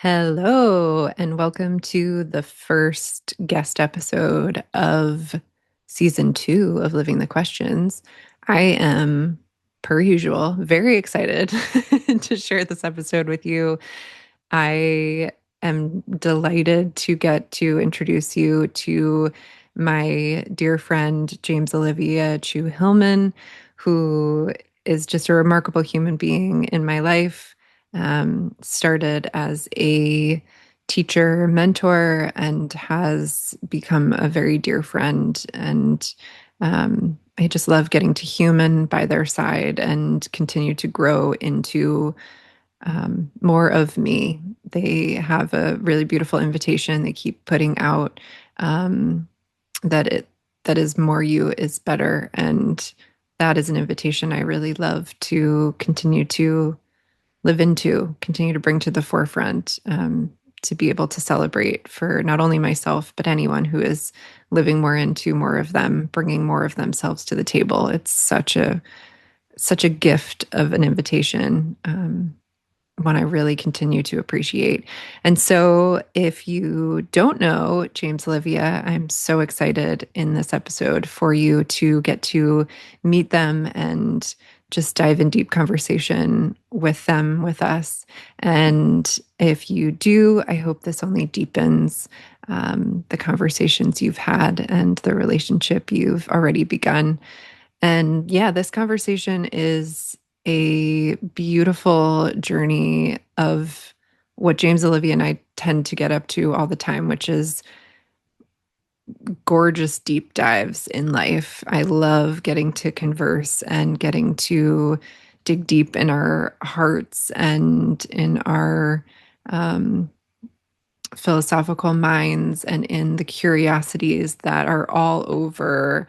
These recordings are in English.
Hello, and welcome to the first guest episode of season 2 of Living the Questions. I am, per usual, very excited to share this episode with you. I am delighted to get to introduce you to my dear friend, James-Olivia Chu Hillman, who is just a remarkable human being in my life. Started as a teacher, mentor, and has become a very dear friend. And I just love getting to human by their side and continue to grow into more of me. They have a really beautiful invitation they keep putting out, that is more you is better. And that is an invitation I really love to continue to live into, continue to bring to the forefront, to be able to celebrate for not only myself, but anyone who is living more into more of them, bringing more of themselves to the table. It's such a gift of an invitation, one I really continue to appreciate. And so, if you don't know James-Olivia, I'm so excited in this episode for you to get to meet them and just dive in deep conversation with them, with us. And if you do, I hope this only deepens the conversations you've had and the relationship you've already begun. And yeah, this conversation is a beautiful journey of what James-Olivia and I tend to get up to all the time, which is gorgeous deep dives in life. I love getting to converse and getting to dig deep in our hearts and in our philosophical minds and in the curiosities that are all over.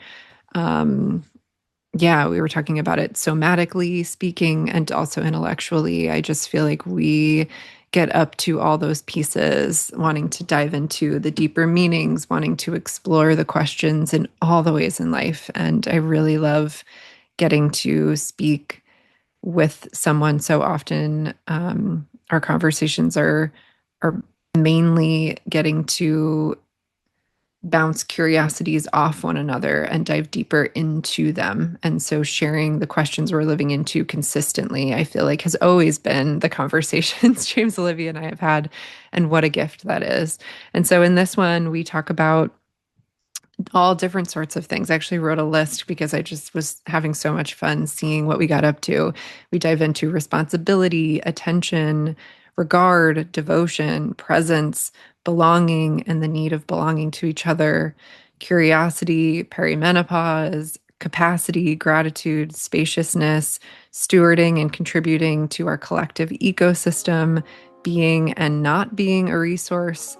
Yeah, we were talking about it somatically speaking and also intellectually. I just feel like we get up to all those pieces, wanting to dive into the deeper meanings, wanting to explore the questions in all the ways in life. And I really love getting to speak with someone so often. Our conversations are mainly getting to bounce curiosities off one another and dive deeper into them. And so sharing the questions we're living into consistently, I feel like has always been the conversations James-Olivia and I have had, and what a gift that is. And so in this one, we talk about all different sorts of things. I actually wrote a list because I just was having so much fun seeing what we got up to. We dive into responsibility, attention, regard, devotion, presence, belonging, and the need of belonging to each other, curiosity, perimenopause, capacity, gratitude, spaciousness, stewarding and contributing to our collective ecosystem, being and not being a resource,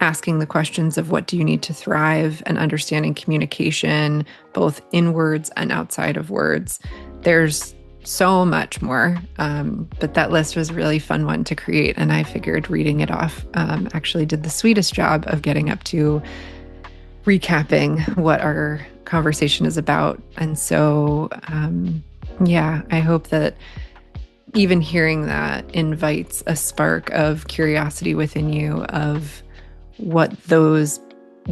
asking the questions of what do you need to thrive, and understanding communication, both inwards and outside of words. There's so much more, but that list was a really fun one to create, and I figured reading it off actually did the sweetest job of getting up to recapping what our conversation is about. And so, yeah, I hope that even hearing that invites a spark of curiosity within you of what those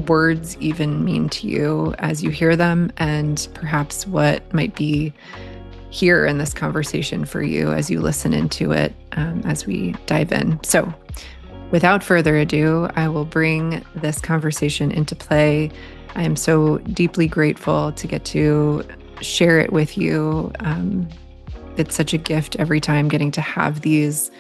words even mean to you as you hear them, and perhaps what might be here in this conversation for you as you listen into it, as we dive in. So without further ado, I will bring this conversation into play. I am so deeply grateful to get to share it with you. It's such a gift every time getting to have these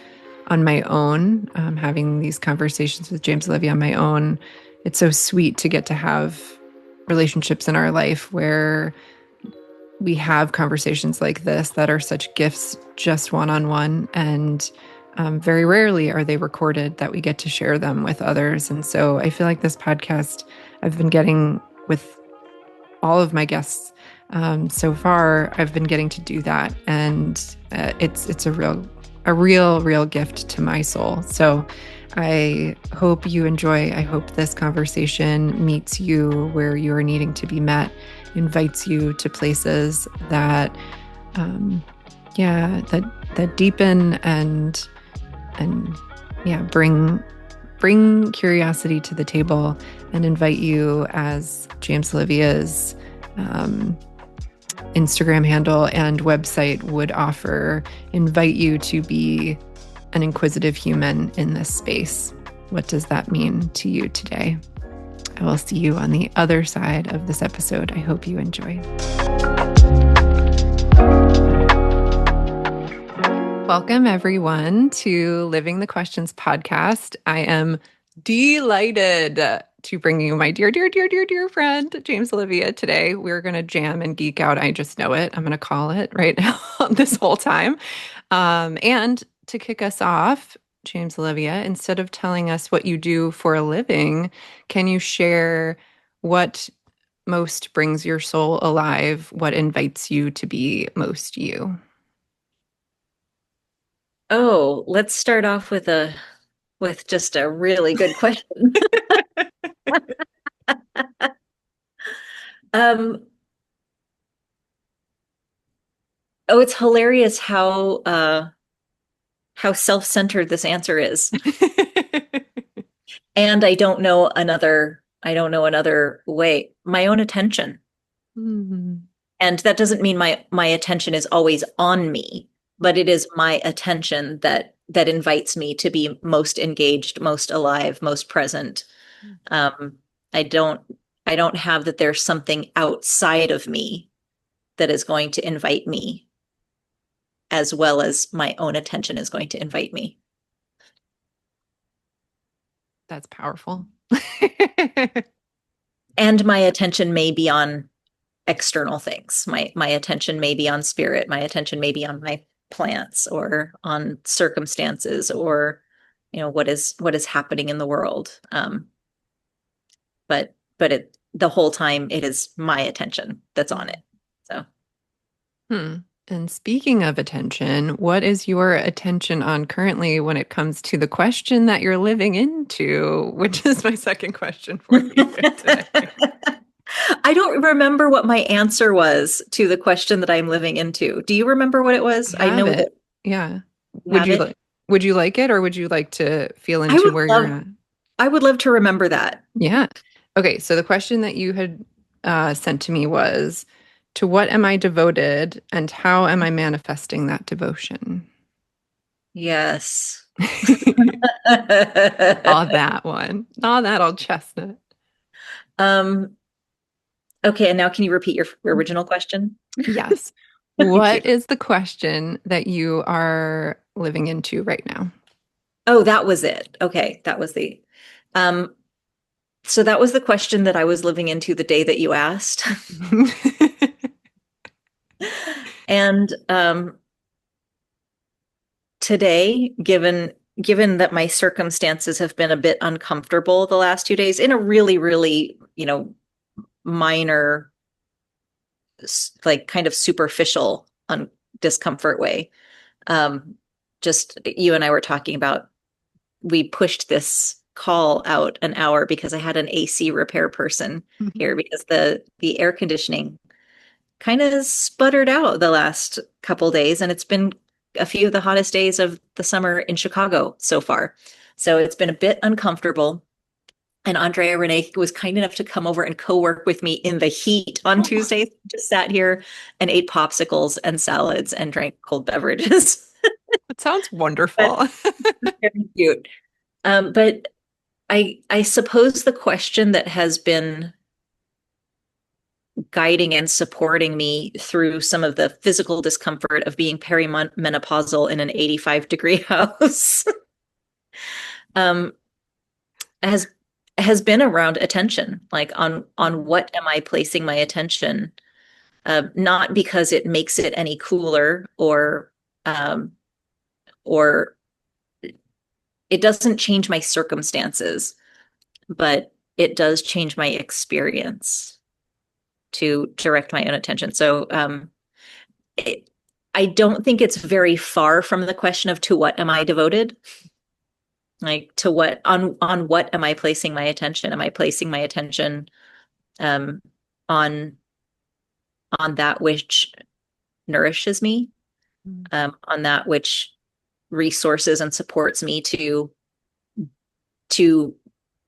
on my own, having these conversations with James-Olivia on my own. It's so sweet to get to have relationships in our life where we have conversations like this that are such gifts just one-on-one, and very rarely are they recorded that we get to share them with others. And so I feel like this podcast I've been getting with all of my guests so far, I've been getting to do that, and it's a real gift to my soul. So I hope you enjoy. I hope this conversation meets you where you are needing to be met, invites you to places that, that deepen and yeah, bring curiosity to the table and invite you, as James-Olivia's Instagram handle and website would offer, invite you to be an inquisitive human in this space. What does that mean to you today? I will see you on the other side of this episode. I hope you enjoy. Welcome, everyone, to Living the Questions podcast. I am delighted to bring you my dear, dear, dear, dear, dear friend, James-Olivia. Today, we're going to jam and geek out. I just know it. I'm going to call it right now this whole time. And to kick us off, James-Olivia, instead of telling us what you do for a living, can you share what most brings your soul alive, what invites you to be most you? Oh, let's start off with just a really good question. Um, oh, it's hilarious how self-centered this answer is. And I don't know another way. My own attention. Mhm. And that doesn't mean my attention is always on me, but it is my attention that invites me to be most engaged, most alive, most present. Um, I don't I don't have that there's something outside of me that is going to invite me as well as my own attention is going to invite me. That's powerful. And my attention may be on external things. My attention may be on spirit, my attention may be on my plants or on circumstances or what is happening in the world. But the whole time it is my attention that's on it. So Hmm. And speaking of attention, what is your attention on currently when it comes to the question that you're living into, which is my second question for you today? I don't remember what my answer was to the question that I'm living into. Do you remember what it was? I I have know it. that Yeah. you Would have you it. like would you like it, or would you like to feel I into would where you're love at? I would love to remember that. Yeah. Okay, so the question that you had sent to me was, to what am I devoted and how am I manifesting that devotion? Yes. Oh, that one. Oh, that old chestnut. Um, okay, and now can you repeat your original question? Yes. Thank you. What is the question that you are living into right now? Oh, that was it. Okay, that was the um so that was the question that I was living into the day that you asked. And today, given that my circumstances have been a bit uncomfortable the last 2 days in a really, really, minor, like kind of superficial discomfort way. Um, just you and I were talking about, we pushed this call out an hour because I had an AC repair person here because the air conditioning kind of sputtered out the last couple days, and it's been a few of the hottest days of the summer in Chicago so far. So it's been a bit uncomfortable. And Andrea Renee was kind enough to come over and co-work with me in the heat on Oh, Tuesday. Just sat here and ate popsicles and salads and drank cold beverages. that sounds But wonderful. very cute. But I suppose the question that has been guiding and supporting me through some of the physical discomfort of being perimenopausal in an 85-degree house um, has has been around attention, like on what am I placing my attention? Not because it makes it any cooler um, or it doesn't change my circumstances, but it does change my experience to direct my own attention. So it, I don't think it's very far from the question of to what am I devoted? Like to what on what am I placing my attention? Am I placing my attention um, on that which nourishes me, on that which resources and supports me to to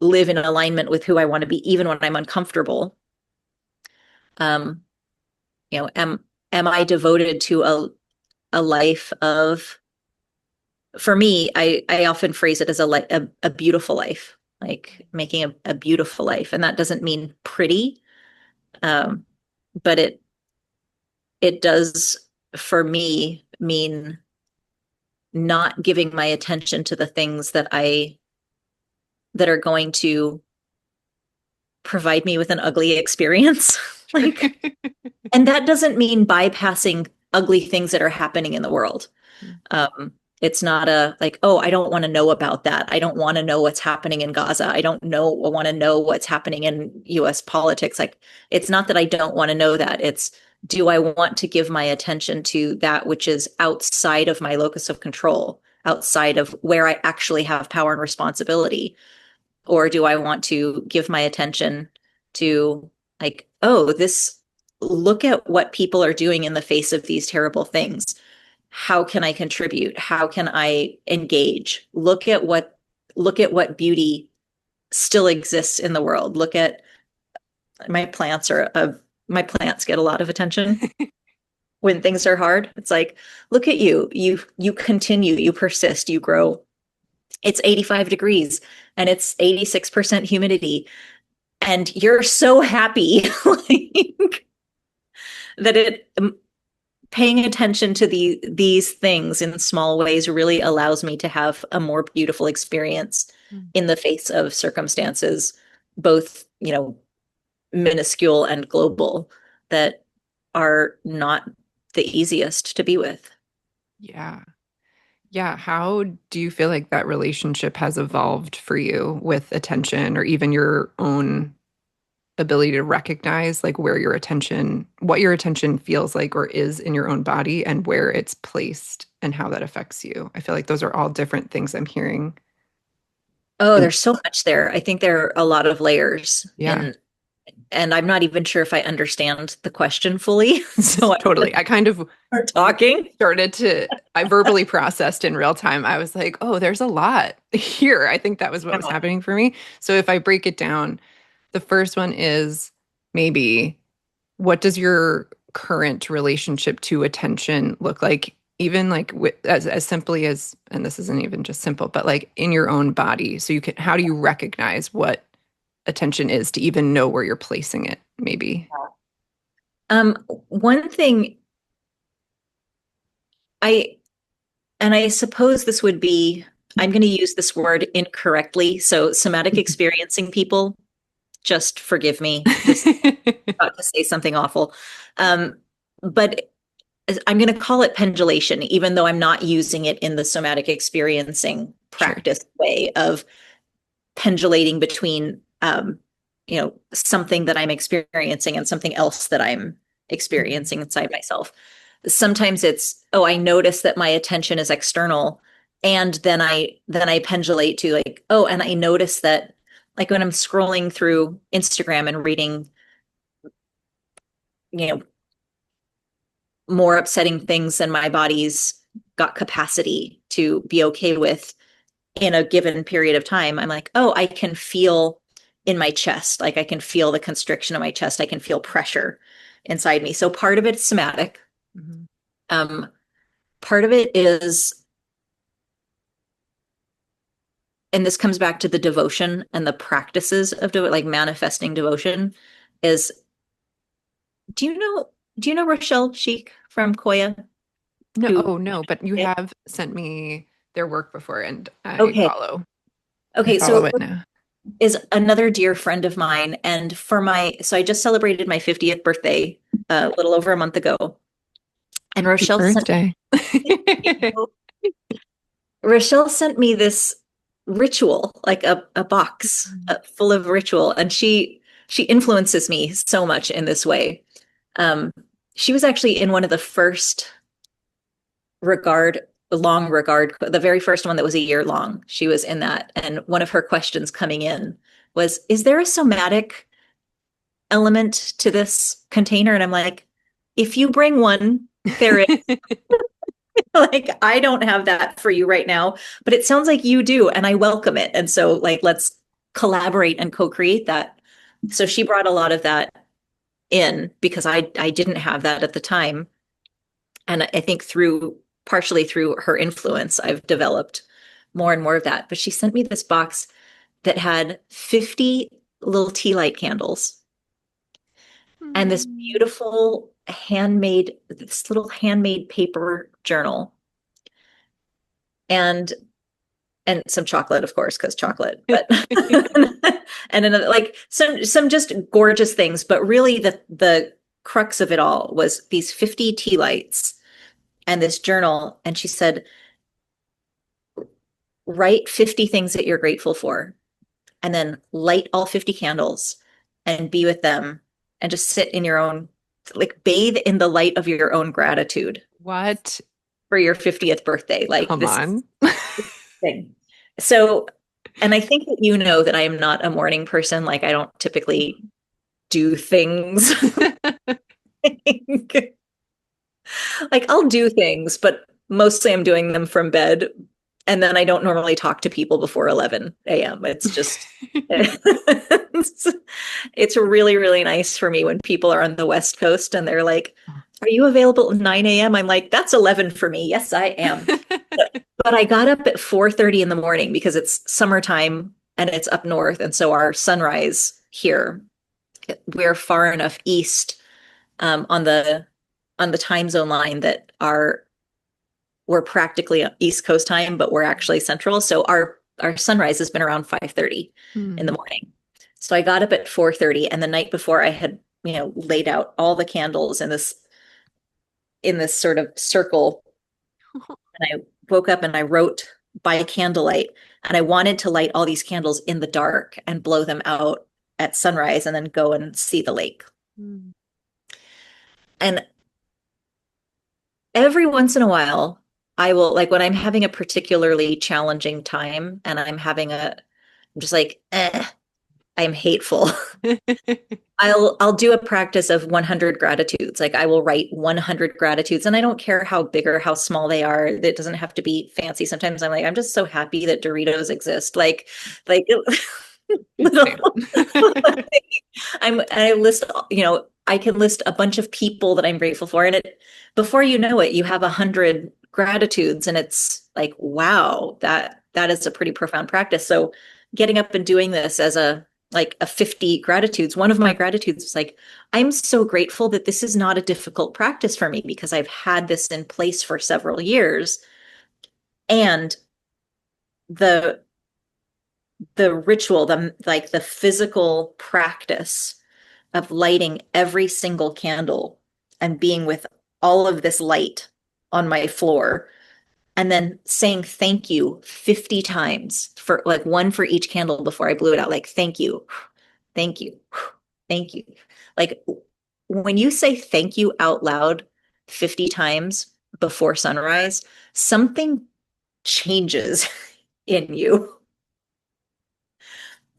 live in alignment with who I want to be, even when I'm uncomfortable. Um, am I devoted to a life of, for me, I often phrase it as a beautiful life, like making a beautiful life. And that doesn't mean pretty, but it does, for me, mean not giving my attention to the things that are going to provide me with an ugly experience. Like, and that doesn't mean bypassing ugly things that are happening in the world. It's not a like, oh, I don't want to know about that. I don't want to know what's happening in Gaza. I want to know what's happening in US politics. Like, it's not that I don't want to know that. It's, do I want to give my attention to that which is outside of my locus of control, outside of where I actually have power and responsibility? Or do I want to give my attention to, like, oh, look at what people are doing in the face of these terrible things. How can I contribute? How can I engage? Look at what beauty still exists in the world. Look at my plants my plants get a lot of attention when things are hard. It's like, look at you. You continue, you persist, you grow. It's 85 degrees and it's 86% humidity. And you're so happy like, that paying attention to these things in small ways really allows me to have a more beautiful experience in the face of circumstances, both, minuscule and global, that are not the easiest to be with. Yeah. Yeah. How do you feel like that relationship has evolved for you with attention, or even your own ability to recognize like what your attention feels like or is in your own body, and where it's placed and how that affects you? I feel like those are all different things I'm hearing. Oh, And there's so much there. I think there are a lot of layers yeah, and I'm not even sure if I understand the question fully. So I'm totally. I kind of talking. I verbally processed in real time. I was like, oh, there's a lot here. I think that was what was happening for me. So if I break it down, the first one is, maybe, what does your current relationship to attention look like? Even like as simply as, and this isn't even just simple, but like in your own body. So how do you recognize what attention is to even know where you're placing it, maybe? One thing I suppose this would be, I'm going to use this word incorrectly. So somatic experiencing people, just forgive me. This is about to say something awful. But I'm going to call it pendulation, even though I'm not using it in the somatic experiencing Sure. practice way of pendulating between, something that I'm experiencing and something else that I'm experiencing inside myself. Sometimes it's, oh, I notice that my attention is external. And then I pendulate to like, oh, and I notice that, like, when I'm scrolling through Instagram and reading, you know, more upsetting things than my body's got capacity to be okay with in a given period of time, I'm like, oh, I can feel in my chest. Like, I can feel the constriction of my chest. I can feel pressure inside me. So part of it's somatic. Mhm. Um, Part of it is, and this comes back to the devotion and the practices of like manifesting devotion, is, do you know Rochelle Sheik from Koya? No, Who oh no, but you have sent me their work before, and Okay. I Okay, follow so it now. is another dear friend of mine. And so I just celebrated my 50th birthday a little over a month ago. And Happy birthday. Rochelle sent me this ritual, like a box full of ritual. And she influences me so much in this way. Um, she was actually in one of the first long regard, the very first one that was a year long. She was in that. And one of her questions coming in was, is there a somatic element to this container? And I'm like, if you bring one, there is. Like, I don't have that for you right now, but it sounds like you do, and I welcome it. And so, like, let's collaborate and co-create that. So she brought a lot of that in because I didn't have that at the time. And I think partially through her influence, I've developed more and more of that. But she sent me this box that had 50 little tea light candles and Mm. this little handmade paper journal and some chocolate, of course, because chocolate, but and another like some just gorgeous things. But really the crux of it all was these 50 tea lights and this journal. And she said, write 50 things that you're grateful for, and then light all 50 candles and be with them and just sit in your own, like bathe in the light of your own gratitude What? for your 50th birthday. Like Come this on. thing. So, and I think that you know that I am not a morning person. Like I don't typically do things. Like I'll do things, but mostly I'm doing them from bed. And then I don't normally talk to people before 11 a.m. It's just, it's really, really nice for me when people are on the West Coast and they're like, are you available at 9 a.m.? I'm like, that's 11 for me. Yes, I am. But I got up at 4:30 in the morning because it's summertime and it's up north. And so our sunrise here, we're far enough east on the time zone line that we're practically East Coast time, but we're actually central. So our sunrise has been around 5:30 in the Hmm. morning. So I got up at 4:30, and the night before I had, laid out all the candles in this sort of circle. And I woke up and I wrote by candlelight, and I wanted to light all these candles in the dark and blow them out at sunrise and then go and see the lake. Hmm. And every once in a while, I will, like when I'm having a particularly challenging time and I'm just like, I'm hateful. I'll do a practice of 100 gratitudes. Like I will write 100 gratitudes, and I don't care how big or how small they are. It doesn't have to be fancy. Sometimes I'm like, I'm just so happy that Doritos exist. Like little. Same. I list, I can list a bunch of people that I'm grateful for, and before you know it, you have 100 gratitudes, and it's like, wow, that is a pretty profound practice. So, getting up and doing this as a 50 gratitudes. One of my gratitudes was like, I'm so grateful that this is not a difficult practice for me because I've had this in place for several years, and the ritual, the physical practice of lighting every single candle and being with all of this light on my floor and then saying thank you 50 times, for like one for each candle before I blew it out. Like, thank you, thank you, thank you. Like when you say thank you out loud 50 times before sunrise, something changes in you.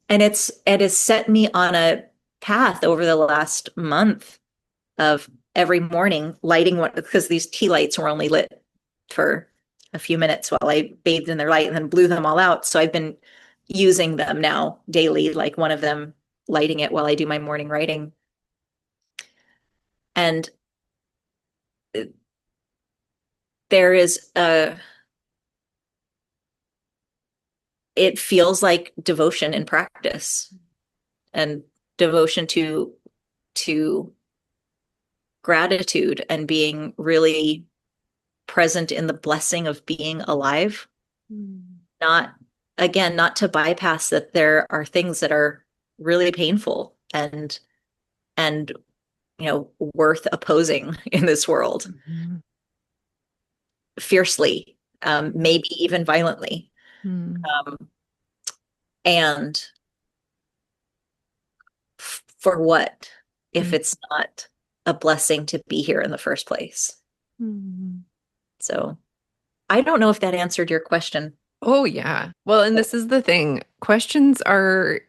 And it has set me on a path over the last month of every morning lighting one, because these tea lights were only lit for a few minutes while I bathed in their light and then blew them all out. So I've been using them now daily, like one of them lighting it while I do my morning writing. And there is it feels like devotion in practice and devotion to gratitude and being really present in the blessing of being alive. Hmm. Not, again, not to bypass that there are things that are really painful and worth opposing in this world Mhm. fiercely, maybe even violently. Hmm. Um, and for what if Right. it's not a blessing to be here in the first place? Hmm. So I don't know if that answered your question. Oh, yeah. Well, and this is the thing. Questions are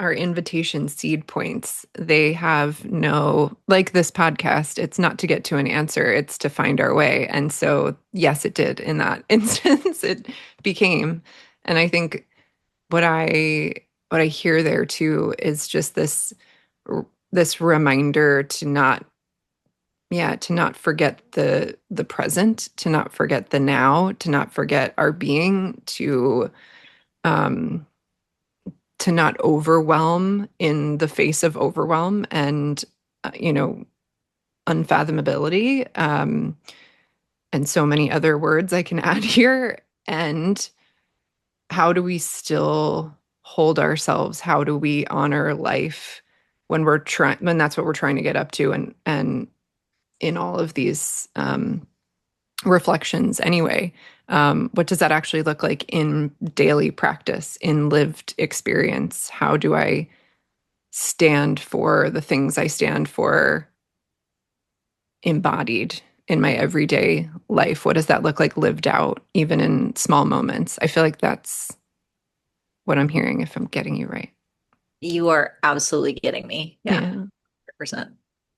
our invitation seed points, they have no, like this podcast, it's not to get to an answer, it's to find our way. And so, yes, it did in that instance, it became. And I think what I hear there too is just this reminder to not, yeah, to not forget the present, to not forget the now, to not forget our being, um to not overwhelm in the face of overwhelm and you know, unfathomability, and so many other words I can add here. And how do we still hold ourselves? How do we honor life when we're trying, when that's what we're trying to get up to? And in all of these reflections anyway, what does that actually look like in daily practice, in lived experience? How do I stand for the things I stand for embodied in my everyday life? What does that look like lived out, even in small moments? I feel like that's what I'm hearing, if I'm getting you right. You are absolutely getting me. Yeah, Yeah, 100%.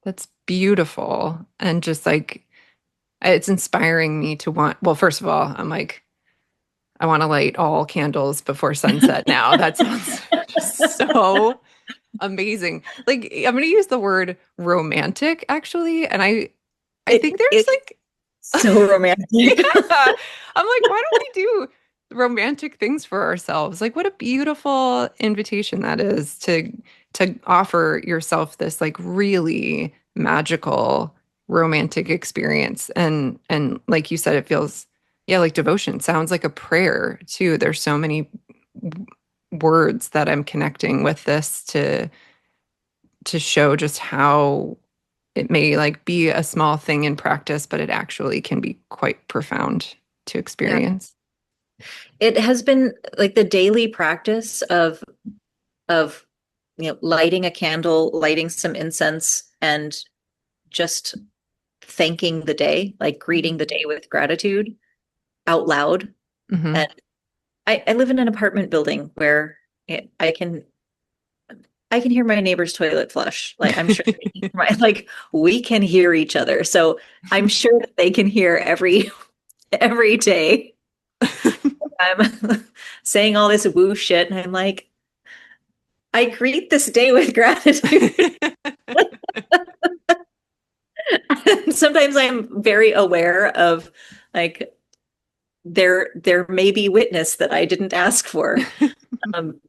that's beautiful. And just like, it's inspiring me to want, well, first of all, I'm like, I want to light all candles before sunset now. That sounds just so amazing. Like, I'm going to use the word romantic actually. And I think there's It's like, so romantic. yeah, I'm like, why don't we do romantic things for ourselves? Like, what a beautiful invitation that is to offer yourself this like really magical romantic experience. And like you said, it feels, yeah, like devotion. Sounds like a prayer too. There's so many words that I'm connecting with this to show just how it may like be a small thing in practice, but it actually can be quite profound to Yeah. experience. It has been like the daily practice of lighting a candle, lighting some incense, and just thanking the day, like greeting the day with gratitude out loud. Hmm. And I live in an apartment building where I can hear my neighbor's toilet flush. Like I'm sure like we can hear each other. So I'm sure that they can hear every day. I'm saying all this woo shit and I'm like, I greet this day with gratitude. Sometimes I'm very aware of like there may be witness that I didn't ask for. Um,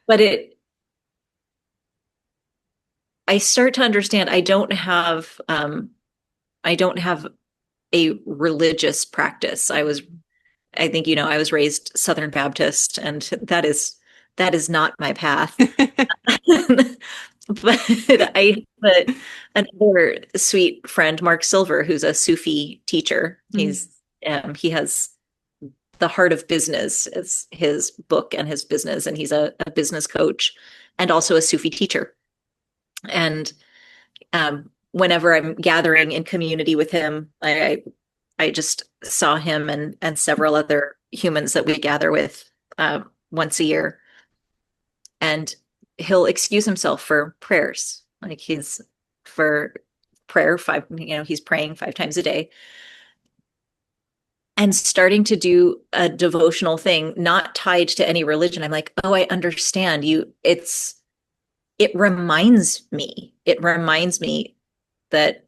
but I start to understand I don't have a religious practice. I think, I was raised Southern Baptist, and that is not my path. But another sweet friend, Mark Silver, who's a Sufi teacher, he has The Heart of Business is his book and his business, and he's a business coach and also a Sufi teacher. And whenever I'm gathering in community with him, I just saw him and several other humans that we gather with once a year, and he'll excuse himself for prayers. Like he's for prayer he's praying 5 times a day and starting to do a devotional thing not tied to any religion. I'm like, oh, I understand you. It reminds me that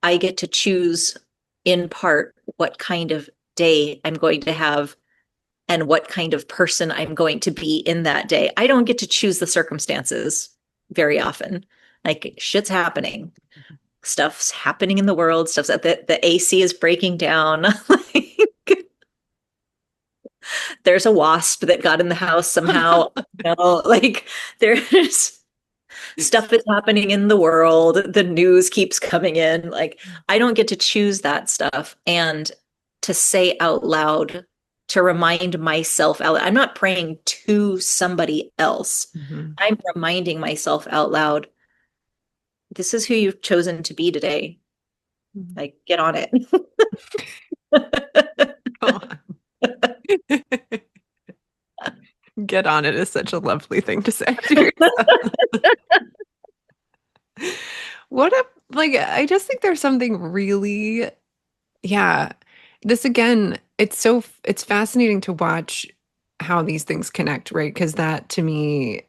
I get to choose in part what kind of day I'm going to have and what kind of person I'm going to be in that day. I don't get to choose the circumstances very often. Like shit's happening. Stuff's happening in the world. Stuff's the AC is breaking down. Like, there's a wasp that got in the house somehow. Like there's stuff that's happening in the world. The news keeps coming in. Like I don't get to choose that stuff. And to say out loud, to remind myself out loud, I'm not praying to somebody else. Mhm. I'm reminding myself out loud, this is who you've chosen to be today. Like, get on it. Come on. Get on it is such a lovely thing to say to yourself. What a like I just think there's something really yeah. This again, it's fascinating to watch how these things connect, right? Because that to me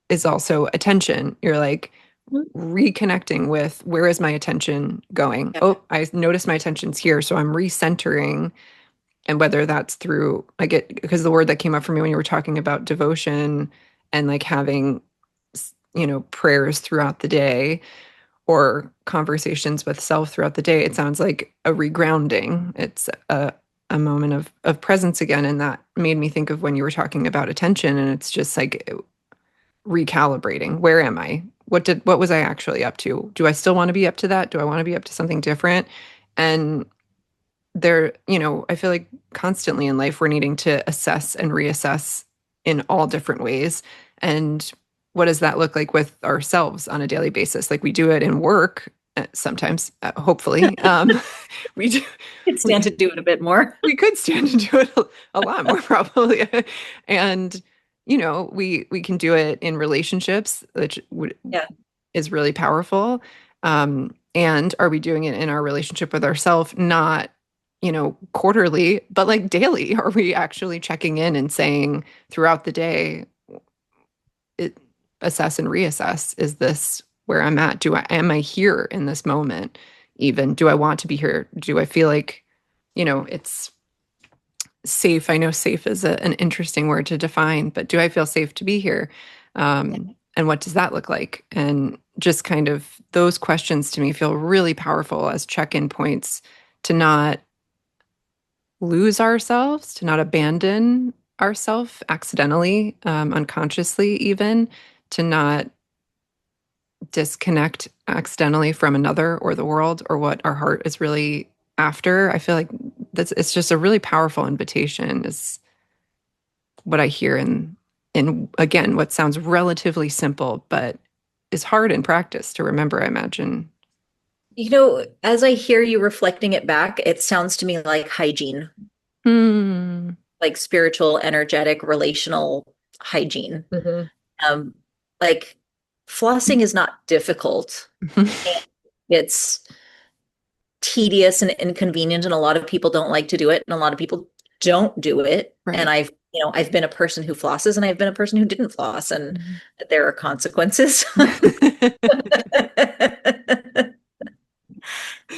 is also attention. You're like reconnecting with where is my attention going? Yeah. Oh, I notice my attention's here, so I'm recentering. And whether that's through I get because the word that came up for me when you were talking about devotion and like having prayers throughout the day or conversations with self throughout the day, it sounds like a regrounding. It's a moment of presence again. And that made me think of when you were talking about attention. And it's just like recalibrating. Where am I? What was I actually up to? Do I still want to be up to that? Do I want to be up to something different? And I feel like constantly in life we're needing to assess and reassess in all different ways. And what does that look like with ourselves on a daily basis? Like we do it in work sometimes, hopefully. We do, Could stand we, to do it a bit more. we could stand to do it a lot more probably. And we can do it in relationships, which Yeah. is really powerful. And are we doing it in our relationship with ourselves? Not, quarterly, but like daily. Are we actually checking in and saying throughout the day, it, assess and reassess? Is this where I'm at? Am I here in this moment? Even do I want to be here? Do I feel like, it's safe? I know safe is an interesting word to define, but do I feel safe to be here? And what does that look like? And just kind of those questions to me feel really powerful as check-in points to not lose ourselves, to not abandon ourselves accidentally, unconsciously, even to not disconnect accidentally from another or the world or what our heart is really after. I feel like it's just a really powerful invitation, is what I hear in again, what sounds relatively simple, but is hard in practice to remember, I imagine. As I hear you reflecting it back, it sounds to me like hygiene, Hmm. like spiritual, energetic, relational hygiene. Mhm. Um, like flossing is not difficult. It's tedious and inconvenient, and a lot of people don't like to do it, and a lot of people don't do it. And Right. I've been a person who flosses, and I've been a person who didn't floss, and there are consequences.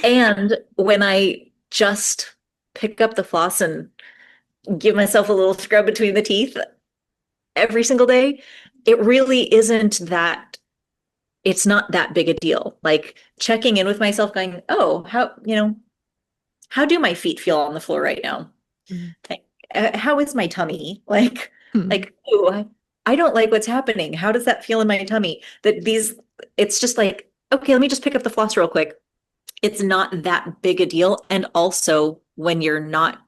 And when I just pick up the floss and give myself a little scrub between the teeth every single day, it really isn't that, it's not that big a deal. Like checking in with myself, going, oh, how do my feet feel on the floor right now? Mhm. Like, how is my tummy? Like, Hmm. oh, I don't like what's happening. How does that feel in my tummy? It's just like, okay, let me just pick up the floss real quick. It's not that big a deal. And also, when you're not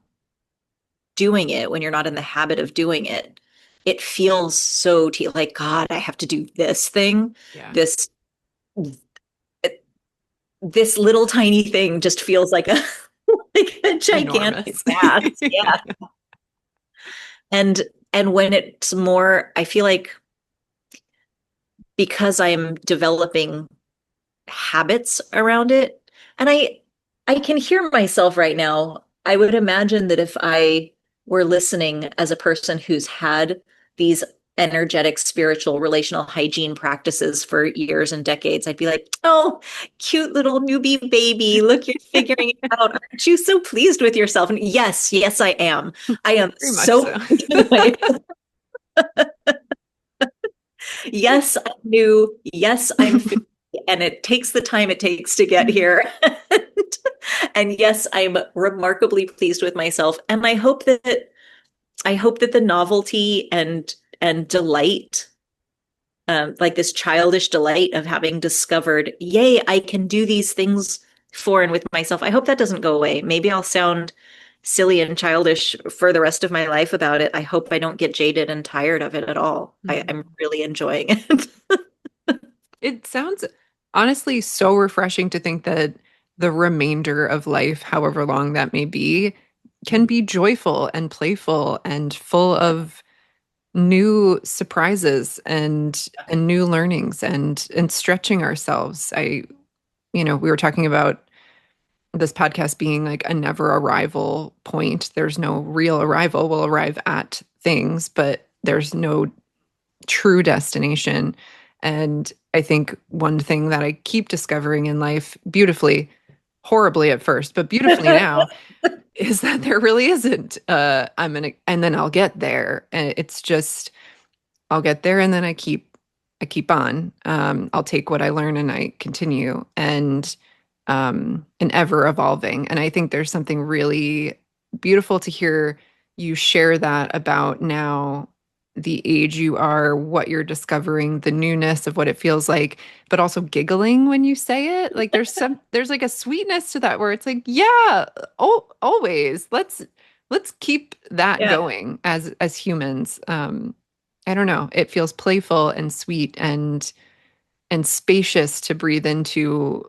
doing it, when you're not in the habit of doing it, it feels so like, God, I have to do this thing. Yeah. This this little tiny thing just feels like a like a gigantic Enormous. task. Yeah. And when it's more, I feel like because I'm developing habits around it, and I can hear myself right now. I would imagine that if I were listening as a person who's had these energetic, spiritual, relational hygiene practices for years and decades, I'd be like, oh, cute little newbie baby. Look, you're figuring it out. Aren't you so pleased with yourself? And yes, I am. I am Very much so so. pleased with myself. Yes, I'm new. Yes, I'm 50, and it takes the time it takes to get here. And yes, I'm remarkably pleased with myself. And I hope that the novelty and delight, like this childish delight of having discovered, yay, I can do these things for and with myself. I hope that doesn't go away. Maybe I'll sound silly and childish for the rest of my life about it. I hope I don't get jaded and tired of it at all. I'm really enjoying it. It sounds honestly so refreshing to think that the remainder of life, however long that may be, can be joyful and playful and full of new surprises and new learnings and stretching ourselves. We were talking about this podcast being like a never arrival point. There's no real arrival. We'll arrive at things, but there's no true destination. And I think one thing that I keep discovering in life beautifully, horribly at first, but beautifully now, is that there really isn't and then I'll get there. And it's just I'll get there and then I keep on. I'll take what I learn and I continue and ever evolving. And I think there's something really beautiful to hear you share that about now the age you are, what you're discovering, the newness of what it feels like, but also giggling when you say it. Like there's like a sweetness to that where it's like, yeah, oh, always. Let's keep that Yeah. going as humans. I don't know. It feels playful and sweet and spacious to breathe into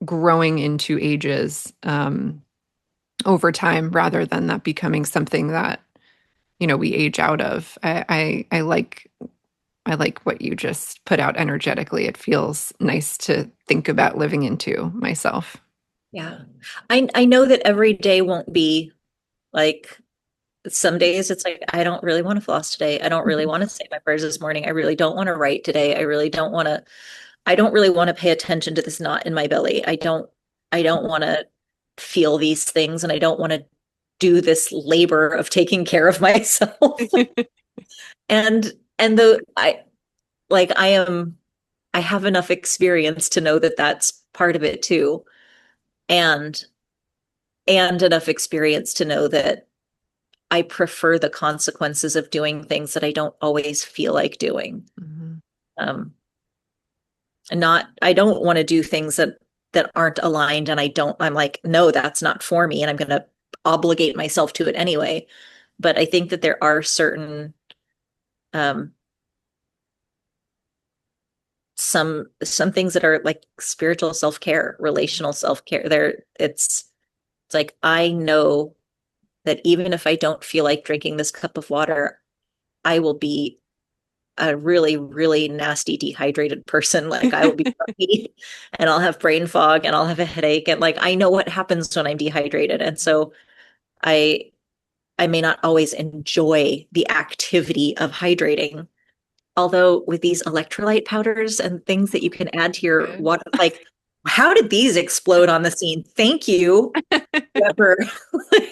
growing into ages over time rather than that becoming something that we age out of. I like what you just put out energetically. It feels nice to think about living into myself. Yeah. I know that every day won't be like some days it's like I don't really want to floss today. I don't really Mhm. want to say my prayers this morning. I really don't want to write today. I don't really want to pay attention to this knot in my belly. I don't want to feel these things and I don't want to do this labor of taking care of myself. And the I have enough experience to know that that's part of it too. And enough experience to know that I prefer the consequences of doing things that I don't always feel like doing. Mhm. Um, and not, I don't want to do things that aren't aligned and I'm like, no, that's not for me. And I'm going to obligate myself to it anyway. But I think that there are certain, um, some things that are like spiritual self-care, relational self-care. It's like, I know that even if I don't feel like drinking this cup of water, I will be a really, really nasty dehydrated person. Like I will be grumpy and I'll have brain fog and I'll have a headache. And like I know what happens when I'm dehydrated. And so I I may not always enjoy the activity of hydrating. Although with these electrolyte powders and things that you can add to your Good. water, like how did these explode on the scene? Thank you, whoever.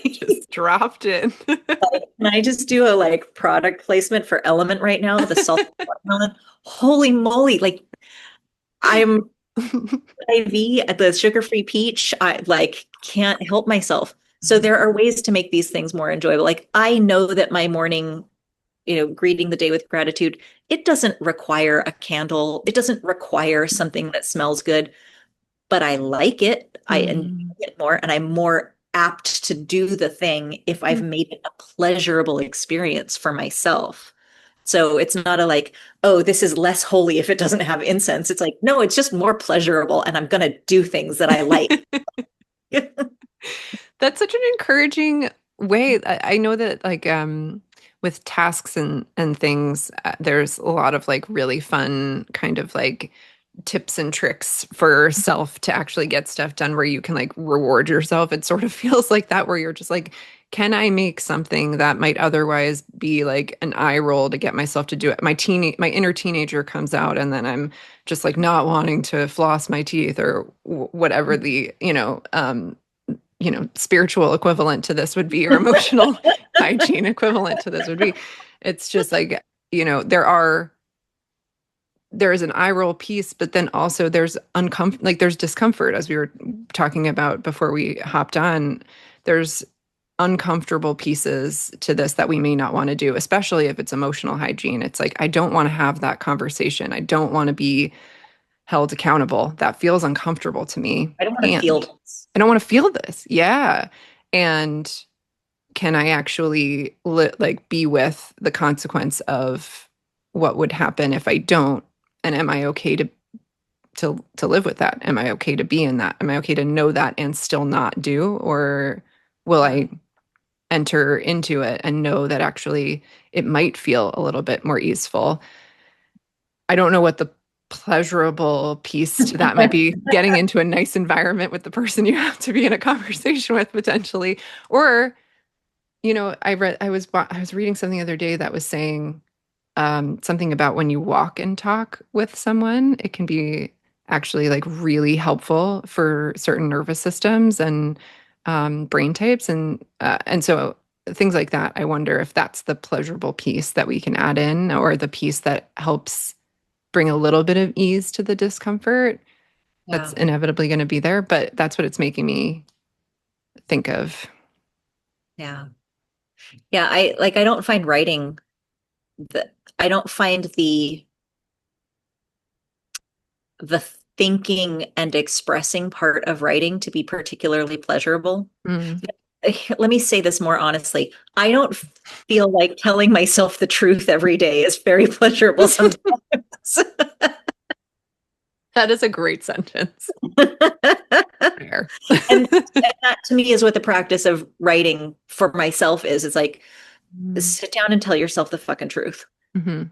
Just dropped in. Can I just do a like product placement for Element right now? The salt watermelon. Holy moly! Like I'm IV at the sugar-free peach. I like can't help myself. So there are ways to make these things more enjoyable. Like I know that my morning, greeting the day with gratitude, it doesn't require a candle. It doesn't require something that smells good, but I like it. I enjoy Mm. it more, and I'm more apt to do the thing if I've made it a pleasurable experience for myself. So it's not a like, oh, this is less holy if it doesn't have incense. It's like, no, it's just more pleasurable, and I'm gonna do things that I like. That's such an encouraging way. I know that like with tasks and things, there's a lot of like really fun kind of like tips and tricks for self to actually get stuff done where you can like reward yourself. It sort of feels like that where you're just like, can I make something that might otherwise be like an eye roll to get myself to do it? My inner teenager comes out and then I'm just like not wanting to floss my teeth or whatever the, spiritual equivalent to this would be, or emotional hygiene equivalent to this would be. It's just like, there is an eye roll piece, but then also there's there's discomfort, as we were talking about before we hopped on. There's uncomfortable pieces to this that we may not want to do, especially if it's emotional hygiene. It's like, I don't want to have that conversation. I don't want to be held accountable. That feels uncomfortable to me. I don't want to feel And this. I don't want to feel this. Yeah. And can I actually like be with the consequence of what would happen if I don't? And am I okay to live with that? Am I okay to be in that? Am I okay to know that and still not do? Or will Yeah. I enter into it and know that actually it might feel a little bit more easeful. I don't know what the pleasurable piece to that might be, getting into a nice environment with the person you have to be in a conversation with potentially. Or, I was reading something the other day that was saying something about when you walk and talk with someone, it can be actually like really helpful for certain nervous systems and brain types, and so things like that. I wonder if that's the pleasurable piece that we can add in, or the piece that helps bring a little bit of ease to the discomfort that's Yeah. inevitably going to be there. But that's what it's making me think of. Yeah. Yeah. I don't find writing I don't find the thinking and expressing part of writing to be particularly pleasurable. Mm. Let me say this more honestly. I don't feel like telling myself the truth every day is very pleasurable sometimes. That is a great sentence. Fair. And that to me is what the practice of writing for myself is. It's like, sit down and tell yourself the fucking truth Mm-hmm.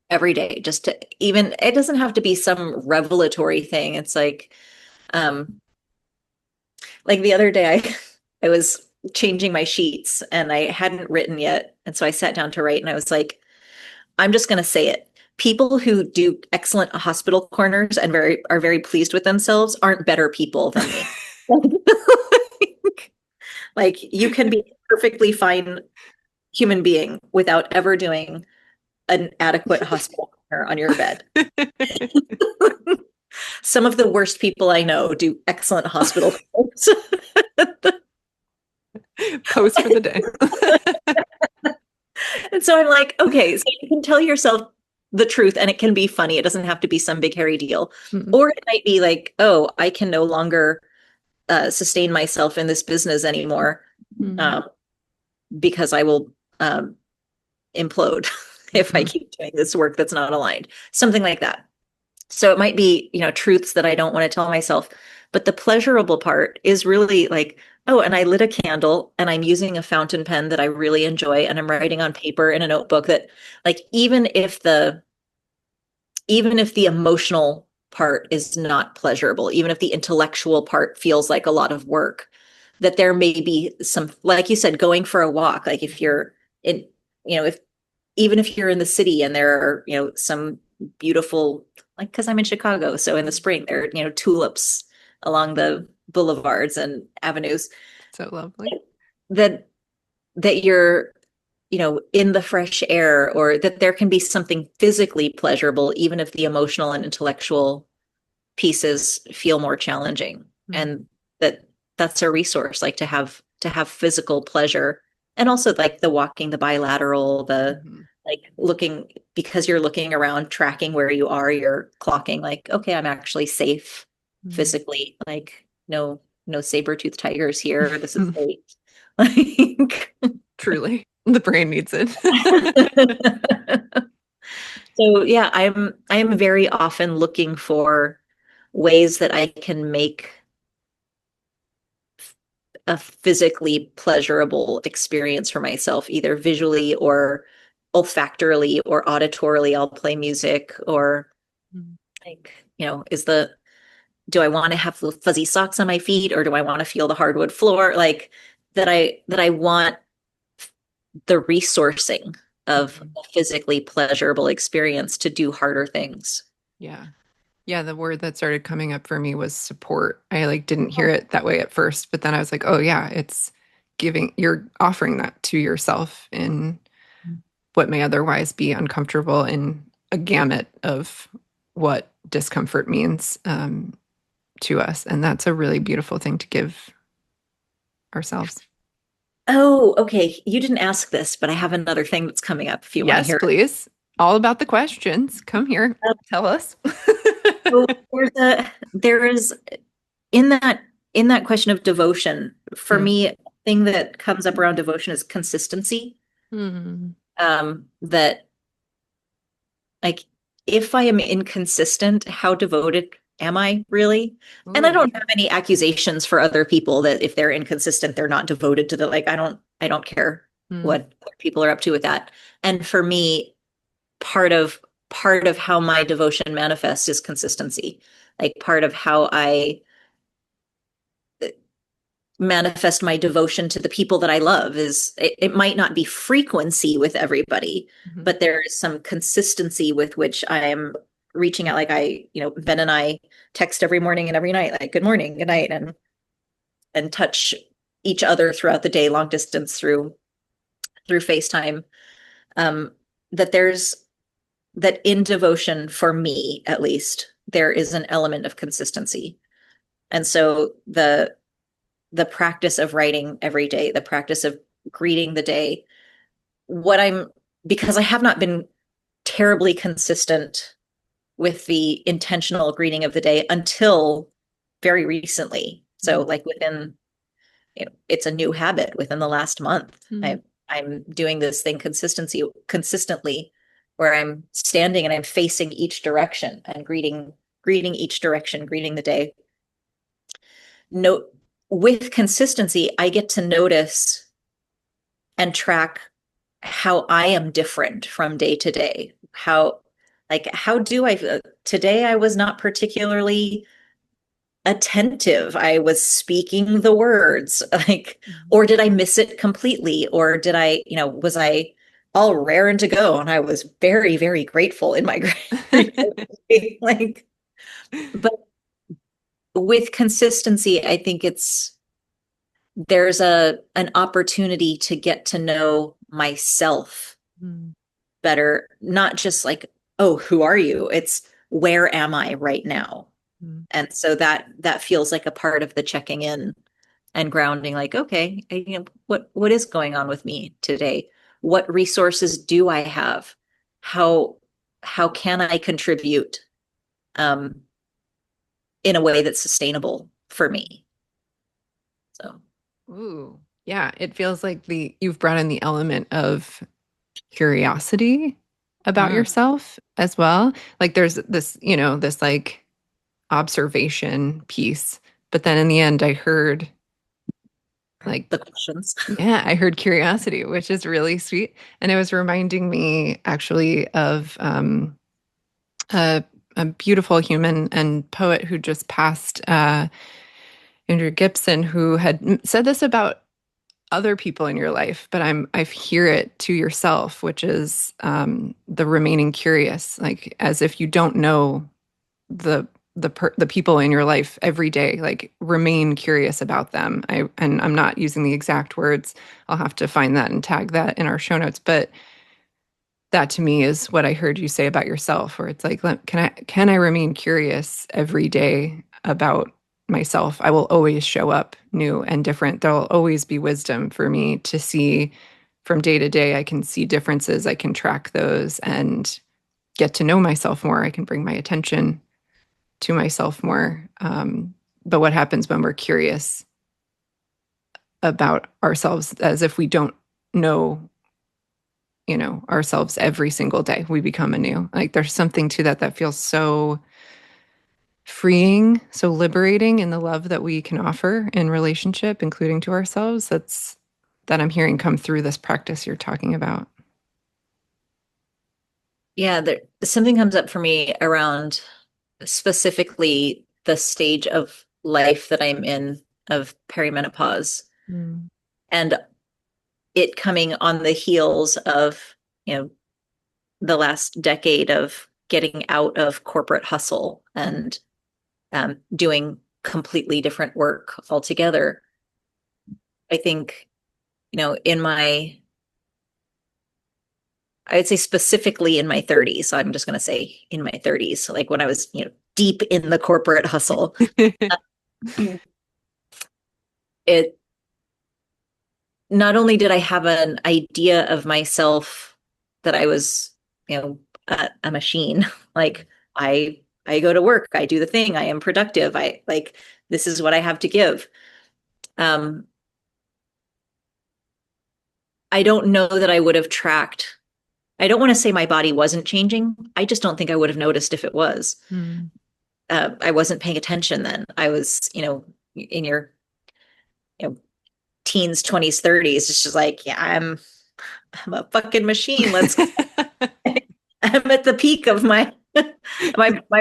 every day. Just to even, it doesn't have to be some revelatory thing. It's like the other day I was changing my sheets and I hadn't written yet. And so I sat down to write and I was like, I'm just going to say it. People who do excellent hospital corners and are very pleased with themselves aren't better people than me. Like you can be a perfectly fine human being without ever doing an adequate hospital corner on your bed. Some of the worst people I know do excellent hospital corners. Post for the day. And so I'm like, okay, so you can tell yourself the truth and it can be funny. It doesn't have to be some big hairy deal. Mm-hmm. Or it might be like, oh, I can no longer sustain myself in this business anymore because I will implode if I keep doing this work that's not aligned. Something like that. So it might be, truths that I don't want to tell myself. But the pleasurable part is really like, oh, and I lit a candle and I'm using a fountain pen that I really enjoy and I'm writing on paper in a notebook that like even if the emotional part is not pleasurable, even if the intellectual part feels like a lot of work, that there may be some, like you said, going for a walk. Like if you're in, if even if you're in the city and there are, some beautiful, like, because I'm in Chicago, so in the spring there are, tulips along the boulevards and avenues. So lovely. That you're, in the fresh air, or that there can be something physically pleasurable, even if the emotional and intellectual pieces feel more challenging. And that's a resource, like to have physical pleasure. And also like the walking, the bilateral, the like looking, because you're looking around, tracking where you are, you're clocking like, okay, I'm actually safe physically. Like no saber-toothed tigers here. This is great. Like Truly, the brain needs it. So yeah, I'm very often looking for ways that I can make a physically pleasurable experience for myself, either visually or olfactorily or auditorily. I'll play music or like, do I want to have fuzzy socks on my feet or do I want to feel the hardwood floor? Like that I want the resourcing of a physically pleasurable experience to do harder things. Yeah. Yeah, the word that started coming up for me was support. I like didn't hear it that way at first, but then I was like, oh yeah, it's you're offering that to yourself in what may otherwise be uncomfortable, in a gamut of what discomfort means to us. And that's a really beautiful thing to give ourselves. Oh, okay. You didn't ask this, but I have another thing that's coming up if you want to Yes, hear it. please. All about the questions. Come here. Tell us. So there is in that question of devotion, for me, a thing that comes up around devotion is consistency. That like if I am inconsistent, how devoted am I really? And I don't have any accusations for other people that if they're inconsistent, they're not devoted to the, like, I don't I don't care Mm. what people are up to with that. And for me, part of part of how my devotion manifests is consistency. Like part of how I manifest my devotion to the people that I love is it might not be frequency with everybody, Mhm. but there is some consistency with which I am reaching out. Like Ben and I text every morning and every night, like good morning, good night, and touch each other throughout the day, long distance through FaceTime. Um, that there's that in devotion for me, at least, there is an element of consistency. And so the practice of writing every day, the practice of greeting the day, what I'm because I have not been terribly consistent with the intentional greeting of the day until very recently. So like within, it's a new habit within the last month. Mm. I'm doing this thing consistently where I'm standing and I'm facing each direction and greeting each direction, greeting the day. Note with consistency, I get to notice and track how I am different from day to day. How do I today I was not particularly attentive. I was speaking the words, like, or did I miss it completely? Or did I, was I all raring to go? And I was very, very grateful in my like, but with consistency, I think there's an opportunity to get to know myself Mm. better, not just like, oh, who are you? It's where am I right now? Mm. And so that feels like a part of the checking in and grounding, like, okay, what is going on with me today? What resources do I have? How how can I contribute um, in a way that's sustainable for me? So Ooh, yeah, it feels like you've brought in the element of curiosity about mm, yourself as well. Like there's this, this like observation piece, but then in the end I heard like, the questions. yeah, I heard curiosity, which is really sweet. And it was reminding me actually of a, a beautiful human and poet who just passed, Andrew Gibson, who had said this about other people in your life, but I hear it to yourself, which is the remaining curious, like as if you don't know the the people in your life every day, like remain curious about them. And I'm not using the exact words. I'll have to find that and tag that in our show notes, but that to me is what I heard you say about yourself, where it's like, can I remain curious every day about myself? I will always show up new and different. There'll always be wisdom for me to see from day to day. I can see differences. I can track those and get to know myself more. I can bring my attention to myself more. But what happens when we're curious about ourselves as if we don't know ourselves every single day? We become anew. Like there's something to that feels so freeing, so liberating in the love that we can offer in relationship, including to ourselves. That I'm hearing come through this practice you're talking about. Yeah, something comes up for me around specifically the stage of life that I'm in of perimenopause Mm. and it coming on the heels of, the last decade of getting out of corporate hustle and doing completely different work altogether. I think, in I'd say specifically in my 30s. So I'm just going to say in my 30s, so like when I was, deep in the corporate hustle. It not only did I have an idea of myself that I was, a machine, like I go to work, I do the thing, I am productive, I like this is what I have to give. Um, I don't know that I would have tracked. I don't want to say my body wasn't changing. I just don't think I would have noticed if it was. Mm. I wasn't paying attention then. I was, in your, you know, teens, 20s, 30s. It's just like, yeah, I'm a fucking machine. I'm at the peak of my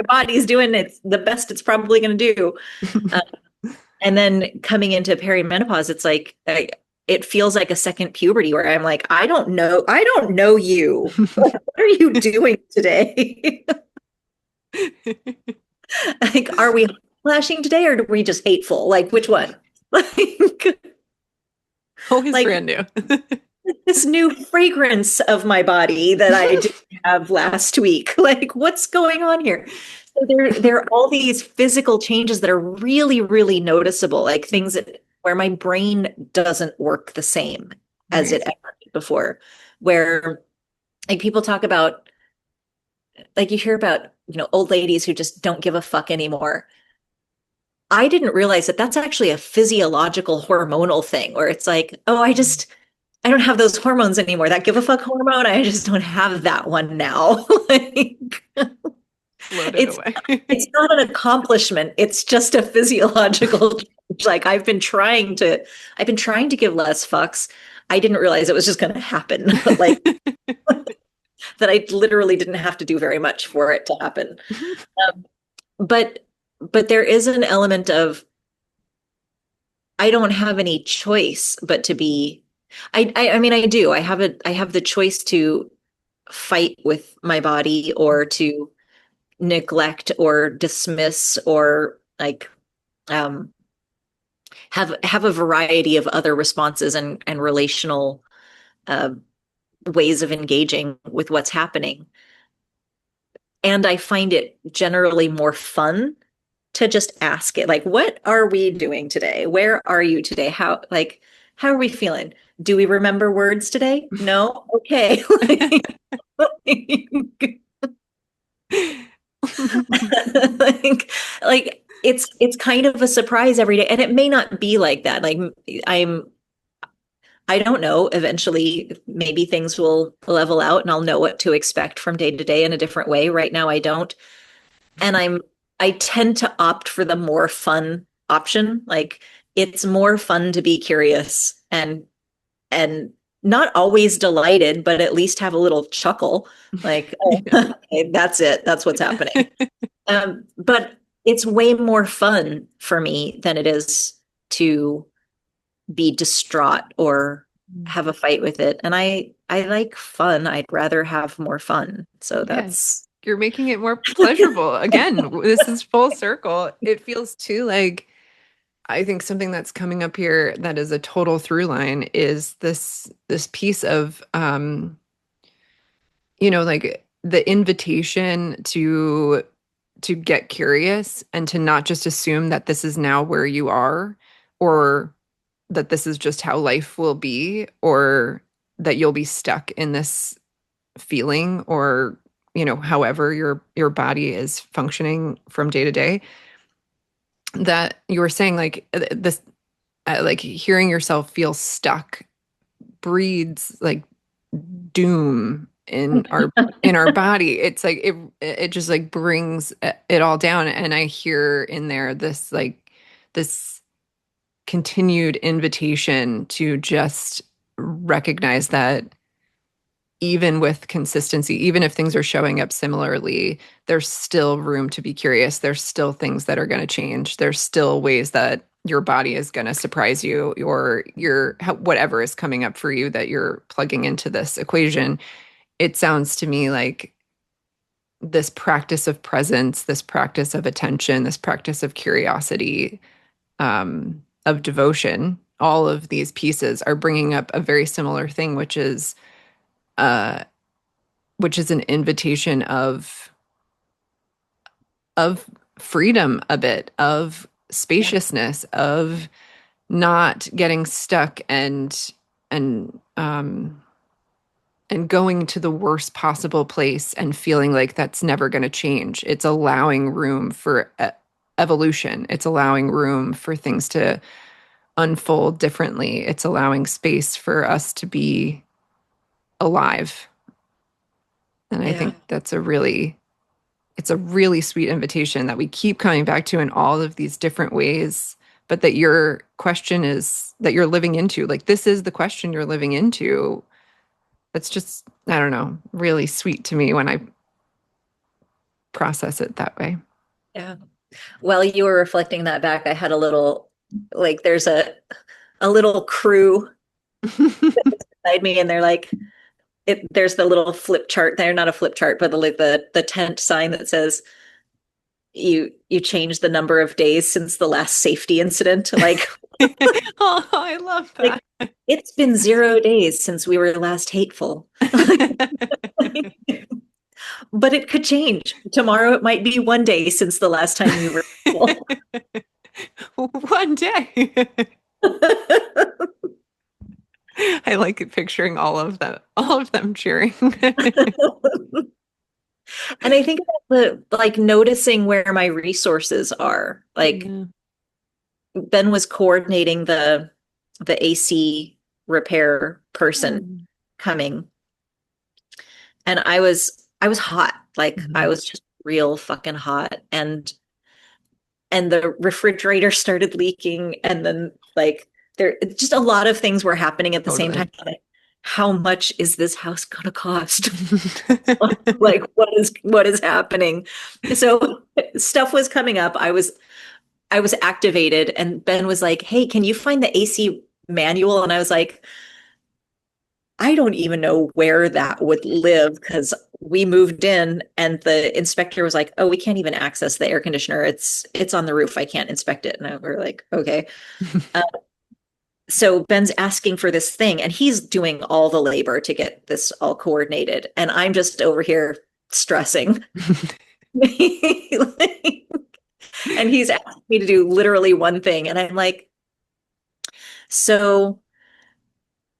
body's doing the best it's probably going to do. And then coming into perimenopause, it's like it feels like a second puberty where I'm like, I don't know you. What are you doing today? Like, are we flashing today or are we just hateful? Like, which one? Like, Always like brand new. this new fragrance of my body that I didn't have last week. Like, what's going on here? So there are all these physical changes that are really, really noticeable, like things where my brain doesn't work the same as Right. it ever did before. Where like people talk about, like you hear about, old ladies who just don't give a fuck anymore. I didn't realize that that's actually a physiological hormonal thing where it's like, oh, I don't have those hormones anymore. That give a fuck hormone, I just don't have that one now. Like, Floated it's away. it's not an accomplishment. It's just a physiological change. Like I've been trying to give less fucks. I didn't realize it was just going to happen. Like that I literally didn't have to do very much for it to happen. Um, but but there is an element of I don't have any choice but to be I mean I do. I have the choice to fight with my body or to neglect or dismiss or like um have a variety of other responses and relational uh, ways of engaging with what's happening. And I find it generally more fun to just ask it, like, what are we doing today? Where are you today? How are we feeling? Do we remember words today? No? Okay. like, like it's kind of a surprise every day. And it may not be like that. Like I'm I don't know. Eventually, maybe things will level out and I'll know what to expect from day to day in a different way. Right now, I don't. And I tend to opt for the more fun option. Like it's more fun to be curious and not always delighted, but at least have a little chuckle. Like, oh, Yeah. okay, that's it. That's what's happening. But it's way more fun for me than it is to be distraught or have a fight with it. And I like fun. I'd rather have more fun. So Yeah. that's You're making it more pleasurable. Again, this is full circle. It feels too like I think something that's coming up here that is a total through line is this piece of like the invitation to get curious and to not just assume that this is now where you are or that this is just how life will be or that you'll be stuck in this feeling or however your body is functioning from day to day that you were saying like this like hearing yourself feel stuck breeds like doom in our body. It's like it just like brings it all down and I hear in there this continued invitation to just recognize that even with consistency, even if things are showing up similarly, there's still room to be curious. There's still things that are going to change. There's still ways that your body is going to surprise you or whatever is coming up for you that you're plugging into this equation. It sounds to me like this practice of presence, this practice of attention, this practice of curiosity, of devotion, all of these pieces are bringing up a very similar thing, uh, which is an invitation of freedom a bit, of yeah, spaciousness, of not getting stuck and and going to the worst possible place and feeling like that's never going to change. It's allowing room for evolution. It's allowing room for things to unfold differently. It's allowing space for us to be alive. And I yeah, think it's a really sweet invitation that we keep coming back to in all of these different ways but that your question is that you're living into. Like, this is the question you're living into. It's just, I don't know, really sweet to me when I process it that way. Yeah. While you were reflecting that back, I had a little, like, there's a little crew beside me, and they're like, there's the little flip chart there, not a flip chart, but the tent sign that says you changed the number of days since the last safety incident. Like, Oh, I love like that. it's been 0 days since we were last hateful. But it could change. Tomorrow it might be 1 day since the last time we were hateful. One day. I like it picturing all of them cheering. And I think about the like noticing where my resources are. Like Yeah. Ben was coordinating the AC repair person Mm. coming, and I was hot. Like I Mhm. was just real fucking hot, and the refrigerator started leaking, and then like there just a lot of things were happening at the same Totally. time. Like, how much is this house gonna cost? Like what is happening? So stuff was coming up. I was activated, and Ben was like, "Hey, can you find the AC manual?" And I was like, I don't even know where that would live because we moved in and the inspector was like, "Oh, we can't even access the air conditioner. It's on the roof. I can't inspect it." And we're like, "Okay." Uh, so Ben's asking for this thing, and he's doing all the labor to get this all coordinated, and I'm just over here stressing. Like, and he's asking me to do literally one thing, and I'm like, so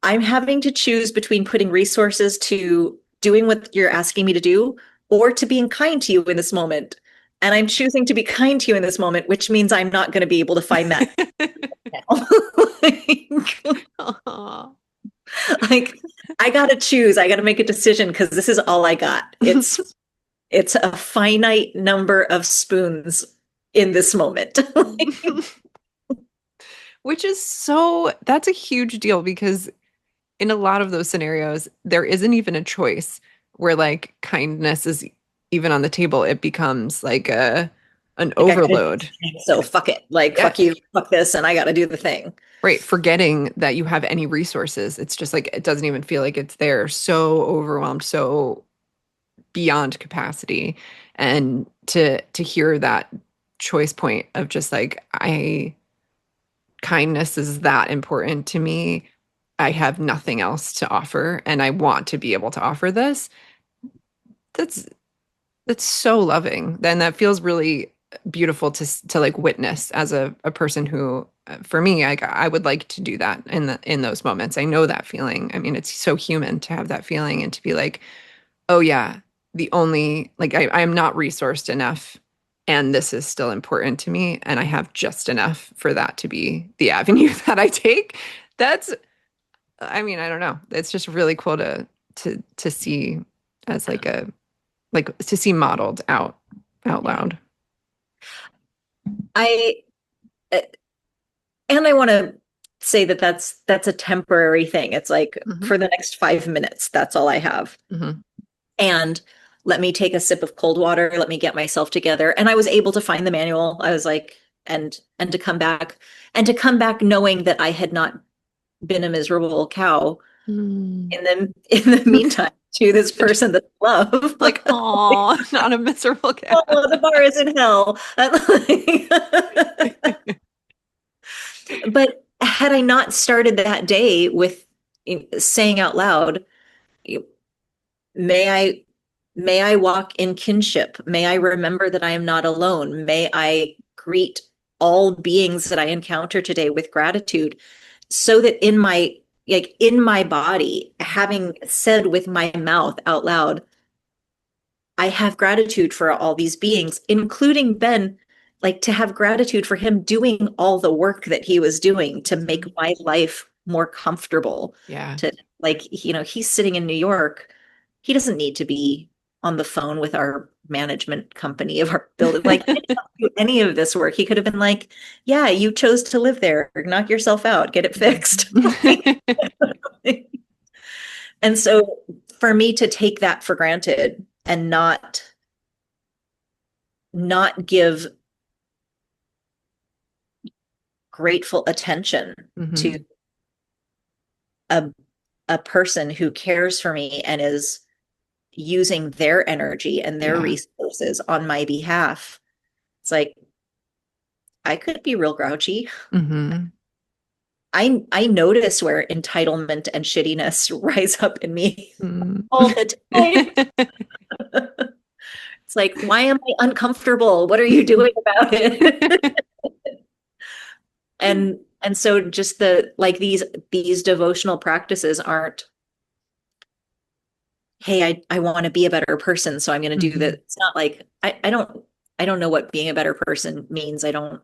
I'm having to choose between putting resources to doing what you're asking me to do or to being kind to you in this moment. And I'm choosing to be kind to you in this moment, which means I'm not going to be able to find that now. Aw. Like, I got to choose. I got to make a decision because this is all I got. It's a finite number of spoons in this moment. Which is that's a huge deal because in a lot of those scenarios, there isn't even a choice where like kindness is even on the table. It becomes like an Like I got to do overload. this thing, so fuck it. Like Yeah. fuck you, fuck this, and I got to do the thing. Right. Forgetting that you have any resources. It's just like it doesn't even feel like it's there. So overwhelmed, so beyond capacity. And to hear that choice point of just like I kindness is that important to me. I have nothing else to offer and I want to be able to offer this. That's that's so loving. Then that feels really beautiful to like witness as a person who for me I would like to do that in those moments. I know that feeling. I mean, it's so human to have that feeling and to be like, "Oh yeah, the only like I am not resourced enough and this is still important to me and I have just enough for that to be the avenue that I take." That's I mean, I don't know. It's just really cool to see as like to see modeled out Yeah. loud. I uh, and I want to say that that's a temporary thing. It's like Hmm. for the next 5 minutes, that's all I have. Hmm. And let me take a sip of cold water, let me get myself together. And I was able to find the manual. I was like, and to come back knowing that I had not been a miserable cow Mm. in the meantime to this person that I love. Like, oh, not a miserable Oh, the cat. bar is in hell. But had I not started that day with saying out loud, may I may I walk in kinship, may I remember that I am not alone, may I greet all beings that I encounter today with gratitude, so that in my body, having said with my mouth out loud, I have gratitude for all these beings, including Ben, like to have gratitude for him doing all the work that he was doing to make Mhm. my life more comfortable. Yeah. To like, he's sitting in New York. He doesn't need to be. on the phone with our management company of our building. Like, I didn't do any of this work. He could have been like, yeah, you chose to live there. Knock yourself out, get it fixed. And so for me to take that for granted and not give grateful attention to a person who cares for me and is using their energy and their resources on my behalf. It's like, I could be real grouchy. I notice where entitlement and shittiness rise up in me all the time. It's like, why am I uncomfortable? What are you doing about it? And so just these devotional practices aren't, hey, I want to be a better person, so I'm going to do that. It's not like I don't know what being a better person means. I don't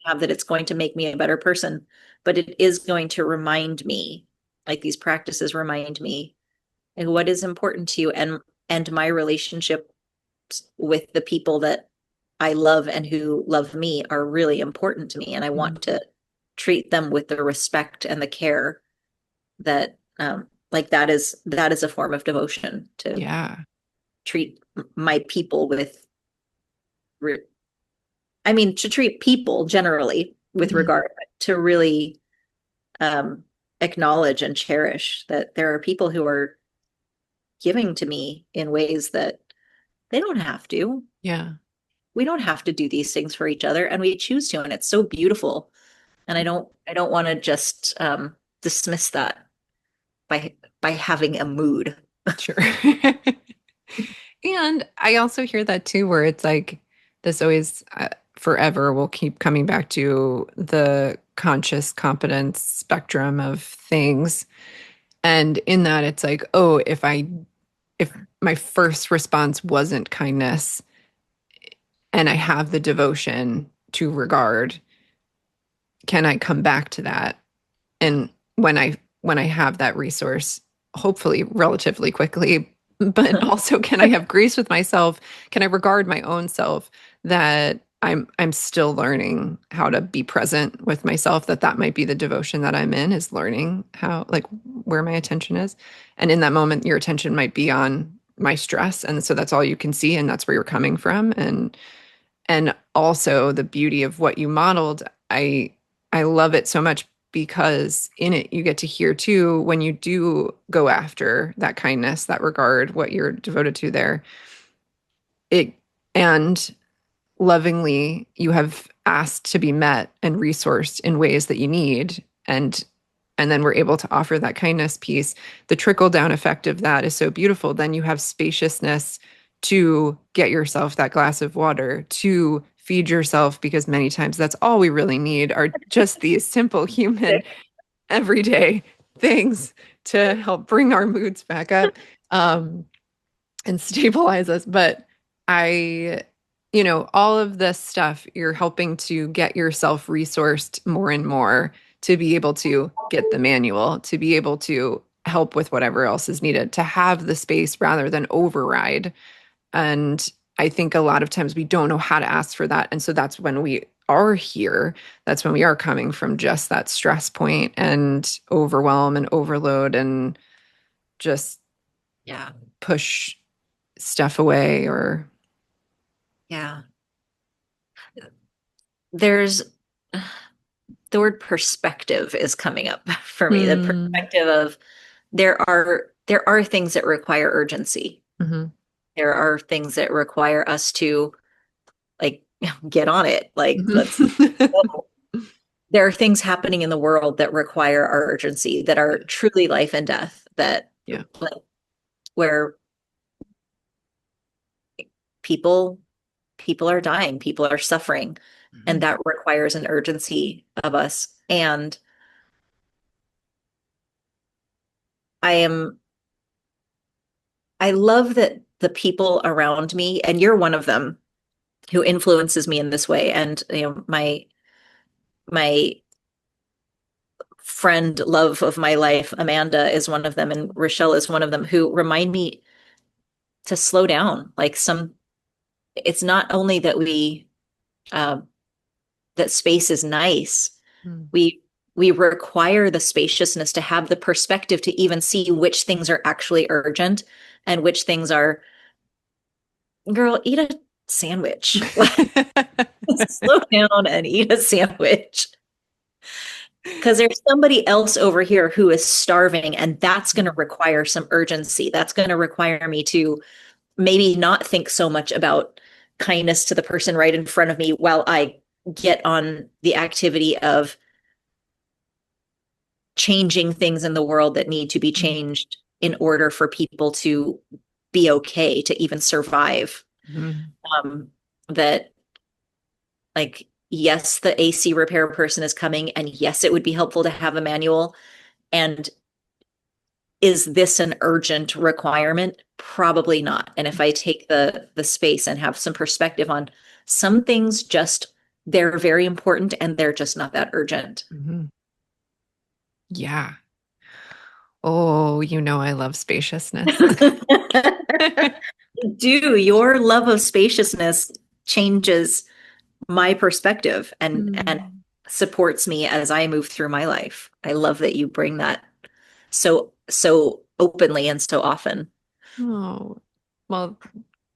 have that it's going to make me a better person, but it is going to remind me, like these practices remind me, like, what is important to you, and my relationship with the people that I love and who love me are really important to me. And I want to treat them with the respect and the care that, like that is a form of devotion to treat my people with, to treat people generally with regard, to really acknowledge and cherish that there are people who are giving to me in ways that they don't have to. We don't have to do these things for each other, and we choose to, and it's so beautiful. And I don't want to just dismiss that by having a mood. Sure. And I also hear that too, where it's like this always forever will keep coming back to the conscious competence spectrum of things. And in that, it's like, oh, if my first response wasn't kindness and I have the devotion to regard, can I come back to that? And when I have that resource, hopefully relatively quickly, but also can I have grace with myself? Can I regard my own self that I'm still learning how to be present with myself, that might be the devotion that I'm in, is learning how, like, where my attention is. And in that moment, your attention might be on my stress. And so that's all you can see. And that's where you're coming from. And also the beauty of what you modeled, I love it so much, because in it you get to hear too, when you do go after that kindness, that regard, what you're devoted to there, and lovingly you have asked to be met and resourced in ways that you need, and then we're able to offer that kindness piece. The trickle down effect of that is so beautiful. Then you have spaciousness to get yourself that glass of water, to feed yourself, because many times that's all we really need are just these simple human everyday things to help bring our moods back up and stabilize us. But all of this stuff, you're helping to get yourself resourced more and more to be able to get the manual, to be able to help with whatever else is needed, to have the space rather than override. And I think a lot of times we don't know how to ask for that. And so that's when we are here. That's when we are coming from just that stress point and overwhelm and overload and just push stuff away or. There's the word perspective is coming up for me. The perspective of there are things that require urgency. There are things that require us to, like, get on it. Like, let's go. There are things happening in the world that require our urgency, that are truly life and death, that where people are dying, people are suffering, and that requires an urgency of us. And I love that the people around me, and you're one of them, who influences me in this way. And my friend, love of my life, Amanda, is one of them, and Rochelle is one of them, who remind me to slow down. Like it's not only that uh, that space is nice. Mm. We we require the spaciousness to have the perspective to even see which things are actually urgent and which things are, girl, eat a sandwich. Slow down and eat a sandwich. Because there's somebody else over here who is starving, and that's going to require some urgency. That's going to require me to maybe not think so much about kindness to the person right in front of me while I get on the activity of changing things in the world that need to be changed in order for people to be okay, to even survive. Mhm. Um, that, like, yes, the AC repair person is coming, and yes, it would be helpful to have a manual. And is this an urgent requirement? Probably not. And if I take the space and have some perspective on some things, just they're very important and they're just not that urgent. Mhm. Yeah. Oh, I love spaciousness. Do your love of spaciousness changes my perspective and Mm. supports me as I move through my life. I love that you bring that so openly and so often. Oh, well,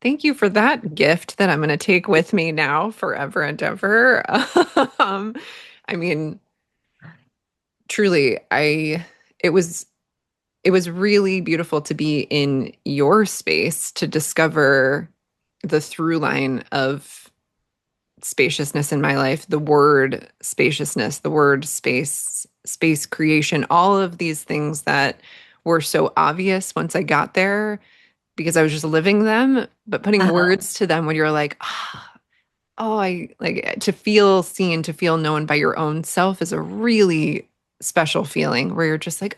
thank you for that gift that I'm going to take with me now forever and ever. Um, I mean, truly, it was it was really beautiful to be in your space to discover the through line of spaciousness in my life, the word spaciousness, the word space, space creation, all of these things that were so obvious once I got there because I was just living them, but putting Uh-huh. words to them when you're like, oh, I like to feel seen, to feel known by your own self is a really special feeling where you're just like,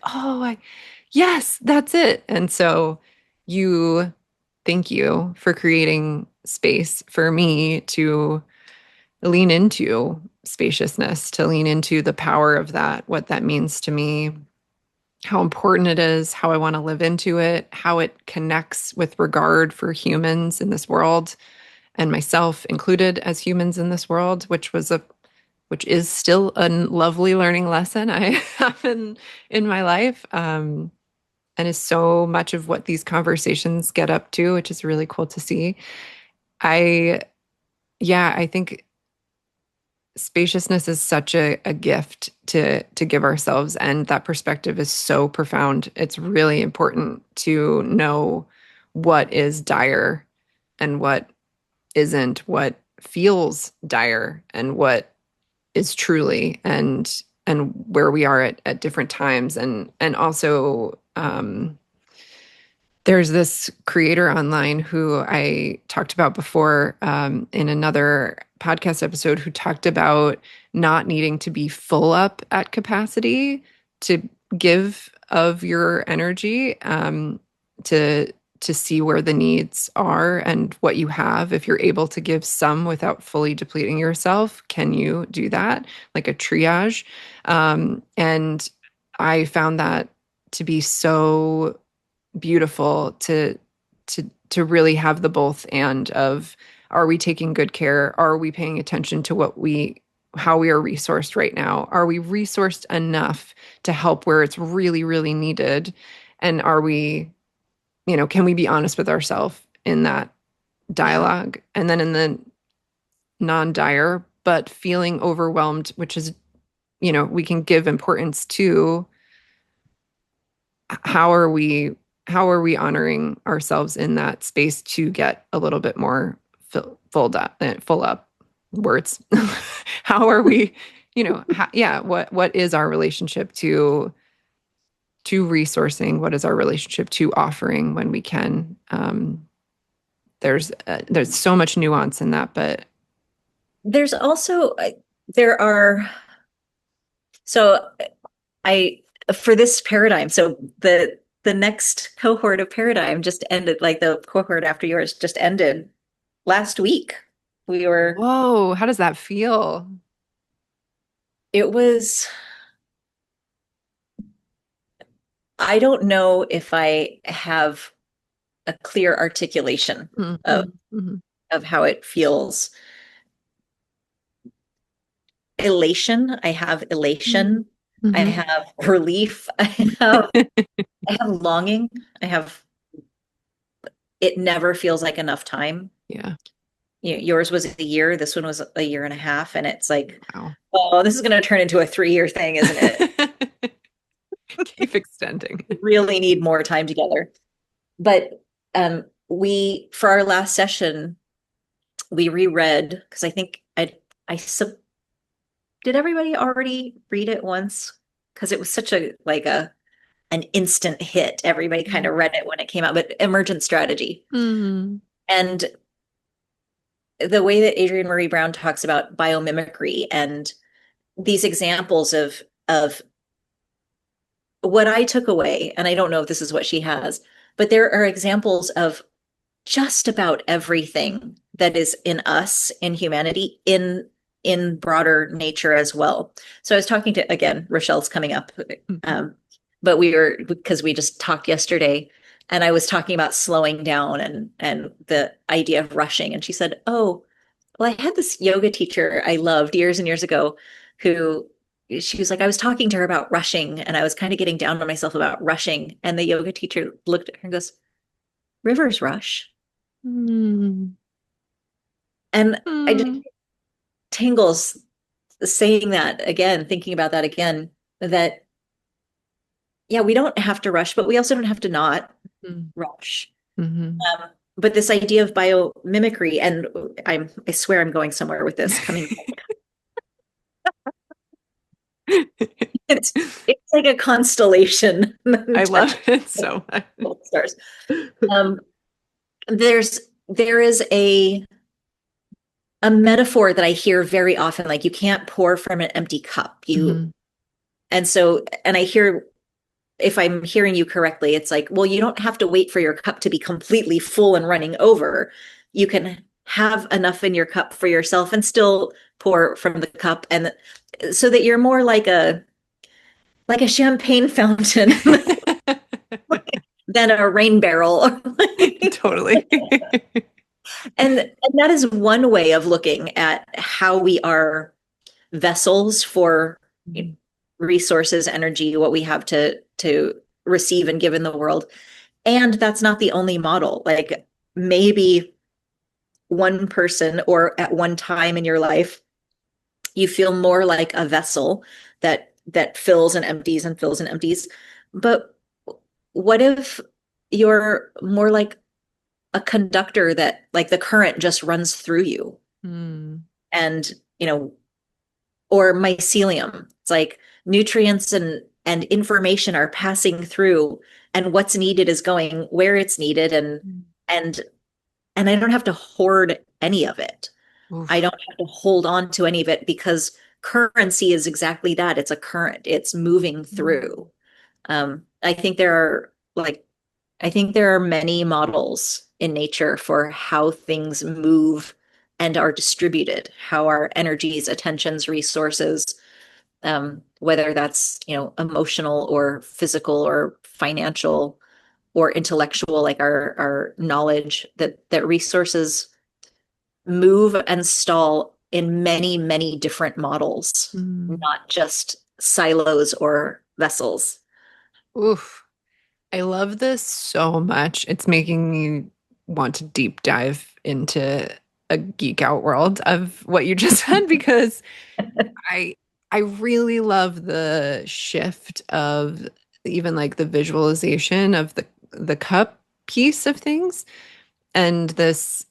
yes, that's it. And so you, thank you for creating space for me to lean into spaciousness, to lean into the power of that, what that means to me, how important it is, how I want to live into it, how it connects with regard for humans in this world and myself included as humans in this world, which is still a lovely learning lesson I have in my life. And is so much of what these conversations get up to, which is really cool to see. I yeah, I think spaciousness is such a gift to give ourselves, and that perspective is so profound. It's really important to know what is dire and what isn't, what feels dire and what is truly, and where we are at different times. And also there's this creator online who I talked about before in another podcast episode who talked about not needing to be full up at capacity to give of your energy, to see where the needs are and what you have. If you're able to give some without fully depleting yourself, can you do that? Like a triage. And I found that to be so beautiful to really have the both and of, are we taking good care? Are we paying attention to how we are resourced right now? Are we resourced enough to help where it's really, really needed? And are we, can we be honest with ourselves in that Yeah. dialogue? And then in the non-dire, but feeling overwhelmed, which is, we can give importance to, how are we honoring ourselves in that space to get a little bit more full up words. How are we, yeah, what is our relationship to resourcing? What is our relationship to offering when we can? There's so much nuance in that, but There's also there are so I for this paradigm, so the next cohort of paradigm just ended, like the cohort after yours just ended last week. We were whoa, how does that feel? it was I don't know if I have a clear articulation of Mhm. Mhm. how it feels. Elation. I have elation. I Mhm. have relief. I have longing. I have it never feels like enough time. Yeah. Yours was a year, this one was a year and a half, and it's like, Wow. oh, this is going to turn into a 3-year thing, isn't it? Keep extending. We really need more time together. But we, for our last session, we reread because I think I sub did everybody already read it once? Because it was such a like a an instant hit. Everybody kind of read it when it came out, but Emergent Strategy. Mm. And the way that Adrienne Marie Brown talks about biomimicry and these examples of what I took away, and I don't know if this is what she has, but there are examples of just about everything that is in us, in humanity, in broader nature as well. So I was talking to, again, Rochelle's coming up, but we were, because we just talked yesterday, and I was talking about slowing down and the idea of rushing, and she said, "Oh, well, I had this yoga teacher I loved years and years ago who she was like, I was talking to her about rushing and I was kind of getting down on myself about rushing. And the yoga teacher looked at her and goes, Rivers rush." Mm. And I just Mm. tingles saying that again, thinking about that again, that yeah, we don't have to rush, but we also don't have to not Mm. rush. Mhm. But this idea of biomimicry, and I swear I'm going somewhere with this coming. It's like a constellation. I love it so much. Stars. Um, there is a metaphor that I hear very often, like you can't pour from an empty cup. Mhm. And I hear, if I'm hearing you correctly, it's like, well, you don't have to wait for your cup to be completely full and running over. You can have enough in your cup for yourself and still pour from the cup, and so that you're more like a champagne fountain than a rain barrel. Totally. And that is one way of looking at how we are vessels for Mhm. resources, energy, what we have to receive and give in the world. And that's not the only model. Like maybe one person or at one time in your life, you feel more like a vessel that fills and empties and fills and empties. But what if you're more like a conductor that like the current just runs through you? Mm. And you know, or mycelium. It's like nutrients and information are passing through, and what's needed is going where it's needed, and and I don't have to hoard any of it. I Oof. don't have to hold on to any of it because currency is exactly that. It's a current. It's moving through. I think there are like I think there are many models in nature for how things move and are distributed, how our energies, attentions, resources, whether that's, emotional or physical or financial or intellectual, like our knowledge, that resources move and stall in many, many different models, Mm. not just silos or vessels. Oof. I love this so much. It's making me want to deep dive into a geek out world of what you just said because I I really love the shift of even like the visualization of the cup piece of things and this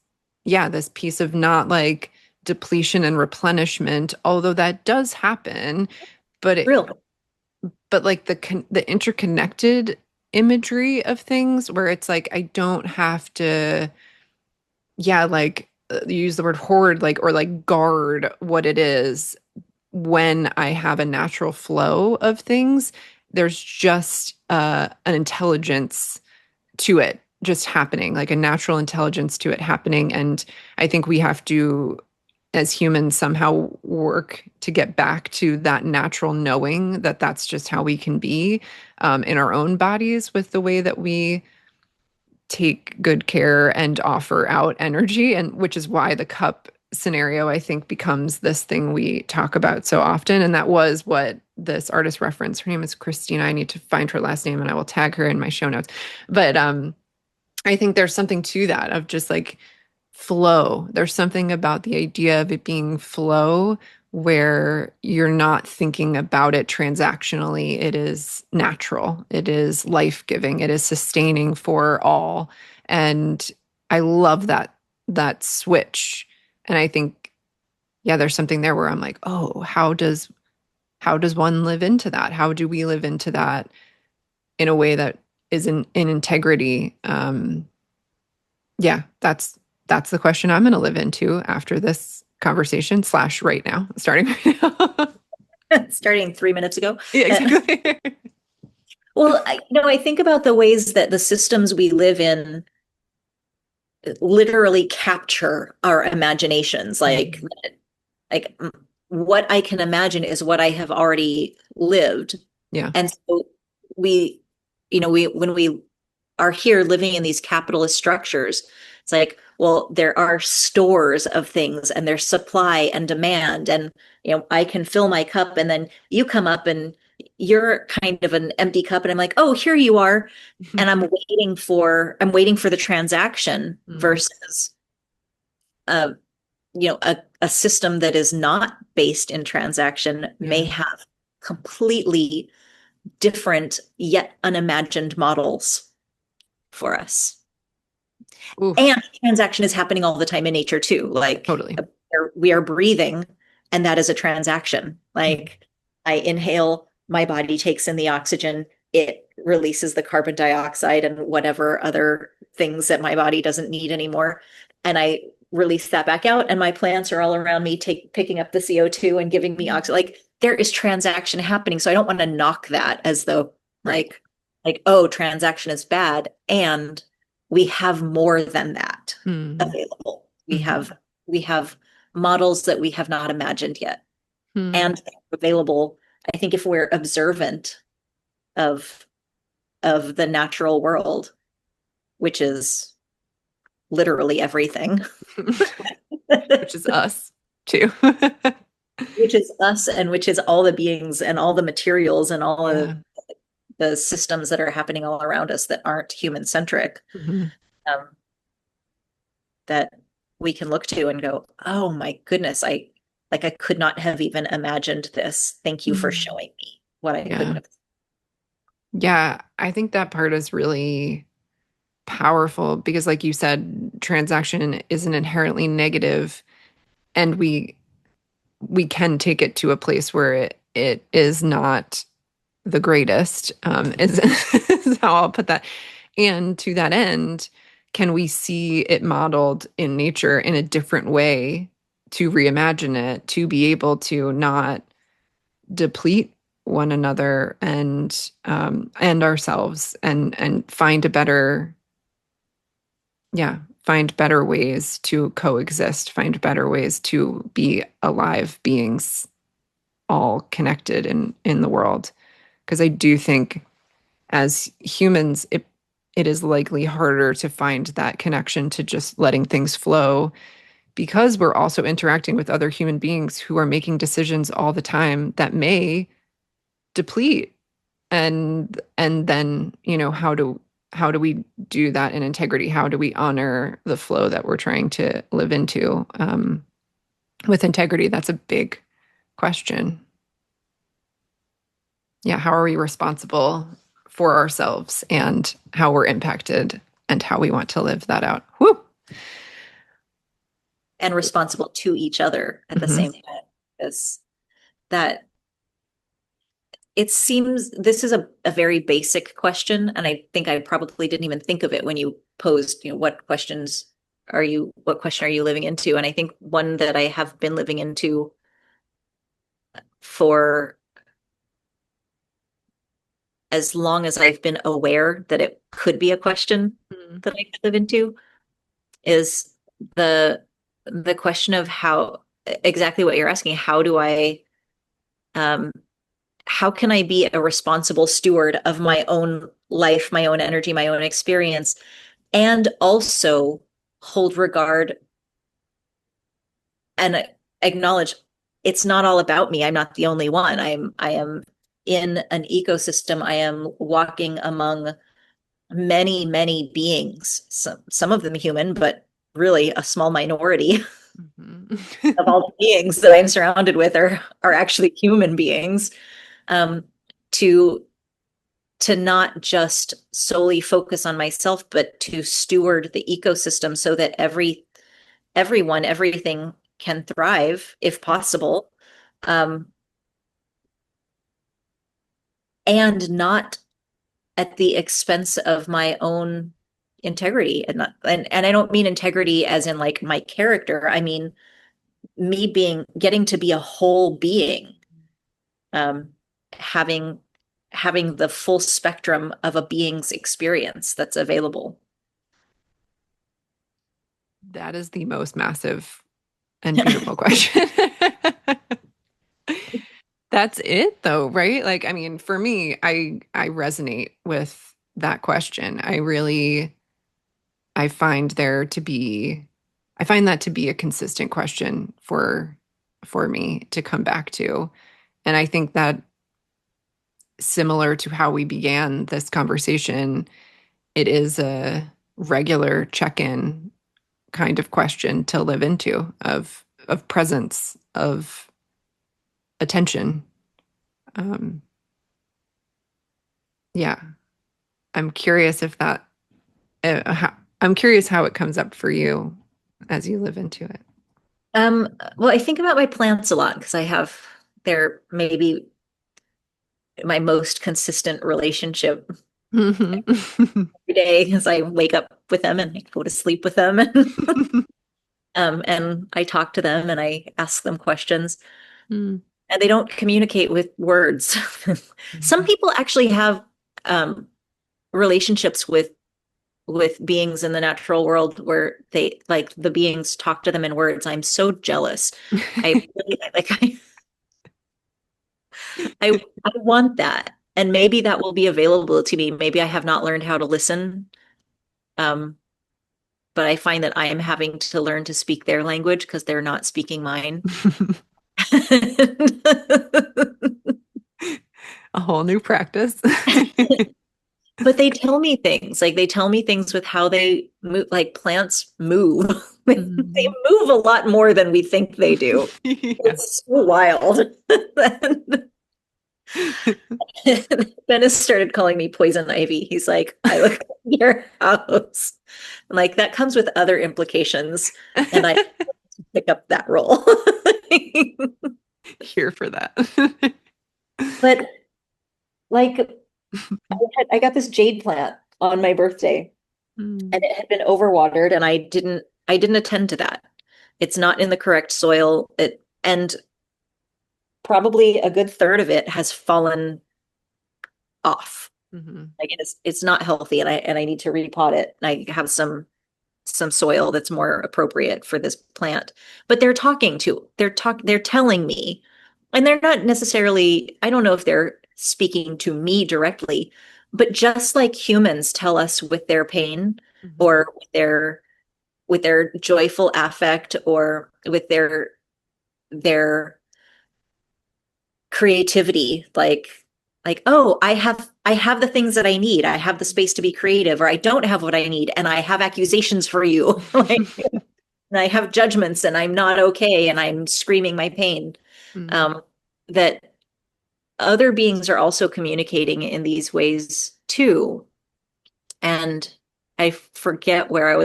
yeah, this piece of not like depletion and replenishment, although that does happen, but Real. but like the interconnected imagery of things where it's like I don't have to yeah, like you use the word hoard like or like guard what it is when I have a natural flow of things, there's just an intelligence to it just happening, like a natural intelligence to it happening. And I think we have to, as humans, somehow work to get back to that natural knowing that that's just how we can be in our own bodies with the way that we take good care and offer out energy, and which is why the cup scenario I think becomes this thing we talk about so often. And that was what this artist referenced. Her name is Christina. I need to find her last name and I will tag her in my show notes. But I think there's something to that of just like flow. There's something about the idea of it being flow where you're not thinking about it transactionally. It is natural, it is life-giving, it is sustaining for all. And I love that switch. And I think, yeah, there's something there where I'm like, oh, how does one live into that? How do we live into that in a way that is in integrity? Yeah, that's the question I'm going to live into after this conversation slash right now, starting right now. Starting 3 minutes ago. Yeah, exactly. Well, I think about the ways that the systems we live in literally capture our imaginations. Like what I can imagine is what I have already lived. Yeah. And so we, we when we are here living in these capitalist structures, it's like, well, there are stores of things and there's supply and demand. And, I can fill my cup and then you come up and you're kind of an empty cup. And I'm like, oh, here you are. And I'm waiting for the transaction Mm. versus, uh, a system that is not based in transaction may Yeah. have completely different yet unimagined models for us. Oof. And transaction is happening all the time in nature too. Like Totally. we are breathing, and that is a transaction. Mhm. Like I inhale, my body takes in the oxygen, it releases the carbon dioxide and whatever other things that my body doesn't need anymore. And I release that back out, and my plants are all around me picking up the CO2 and giving me oxygen. Like there is transaction happening. So I don't want to knock that as though Right. oh, transaction is bad. And we have more than that Mm. available. We Mhm. have we have models that we have not imagined yet, Mm. and available. I think if we're observant of the natural world, which is literally everything, Which is us too. which is us and which is all the beings and all the materials and all of Yeah. the systems that are happening all around us that aren't human centric, Mhm. um, that we can look to and go, oh my goodness, I could not have even imagined this. Thank you for Mm. showing me what I couldn't Yeah. have. Yeah. I think that part is really powerful because, like you said, transaction isn't inherently negative, and we can take it to a place where it is not the greatest, is how I'll put that. And to that end, can we see it modeled in nature in a different way to reimagine it, to be able to not deplete one another and ourselves, and find a better, yeah, find better ways to coexist, find better ways to be alive beings, all connected in the world. Because I do think as humans, it is likely harder to find that connection to just letting things flow because we're also interacting with other human beings who are making decisions all the time that may deplete. And then, how do we do that in integrity? How do we honor the flow that we're trying to live into, with integrity? That's a big question. Yeah, how are we responsible for ourselves and how we're impacted and how we want to live that out? Whoo! And responsible to each other at the Hmm. same time. Because that it seems this is a very basic question, and I think I probably didn't even think of it when you posed, what question are you living into? And I think one that I have been living into for as long as I've been aware that it could be a question that I could live into is the the question of how exactly what you're asking. Um, how can I be a responsible steward of my own life, my own energy, my own experience, and also hold regard and acknowledge it's not all about me. I'm not the only one. I am in an ecosystem. I am walking among many, many beings, some of them human, but really a small minority Mhm. of all the beings that I'm surrounded with are actually human beings. Um, to not just solely focus on myself, but to steward the ecosystem so that everyone, everything can thrive if possible. Um, and not at the expense of my own integrity. And I don't mean integrity as in like my character. I mean me getting to be a whole being, um, having the full spectrum of a being's experience that's available. That is the most massive and beautiful question. That's it though, right? Like, I mean, for me, I resonate with that question. I find there to be I find that to be a consistent question for me to come back to. And I think that similar to how we began this conversation, it is a regular check-in kind of question to live into of presence, of attention. Um, yeah, I'm curious if that I'm curious how it comes up for you as you live into it. Well, I think about my plants a lot because they're maybe my most consistent relationship Mhm. every day as I wake up with them and I go to sleep with them. And I talk to them and I ask them questions, Mm. and they don't communicate with words. Some Mhm. people actually have um, relationships with beings in the natural world where they like the beings talk to them in words. I'm so jealous. I really like I want that. And maybe that will be available to me. Maybe I have not learned how to listen. Um, but I find that I am having to learn to speak their language because they're not speaking mine. A whole new practice. But they tell me things, like they tell me things with how they move, like plants move. They Mhm. move a lot more than we think they do. Yeah. It's so wild. Dennis started calling me poison ivy. He's like, I look at your house. I'm like, that comes with other implications. And I pick up that role. Here for that. But like, I got this jade plant on my birthday and Mm. it had been overwatered and I didn't attend to that. It's not in the correct soil. And probably a good third of it has fallen off. Mhm. Like it's not healthy and I need to repot it. I have some soil that's more appropriate for this plant. But they're telling me, and they're not necessarily, I don't know if they're speaking to me directly, but just like humans tell us with their pain Mhm. or with their joyful affect or with their creativity, like oh, I have the things that I need, I have the space to be creative, or I don't have what I need and I have accusations for you. Like, and I have judgments and I'm not okay and I'm screaming my pain. Mhm. um that other beings are also communicating in these ways too. And I forget where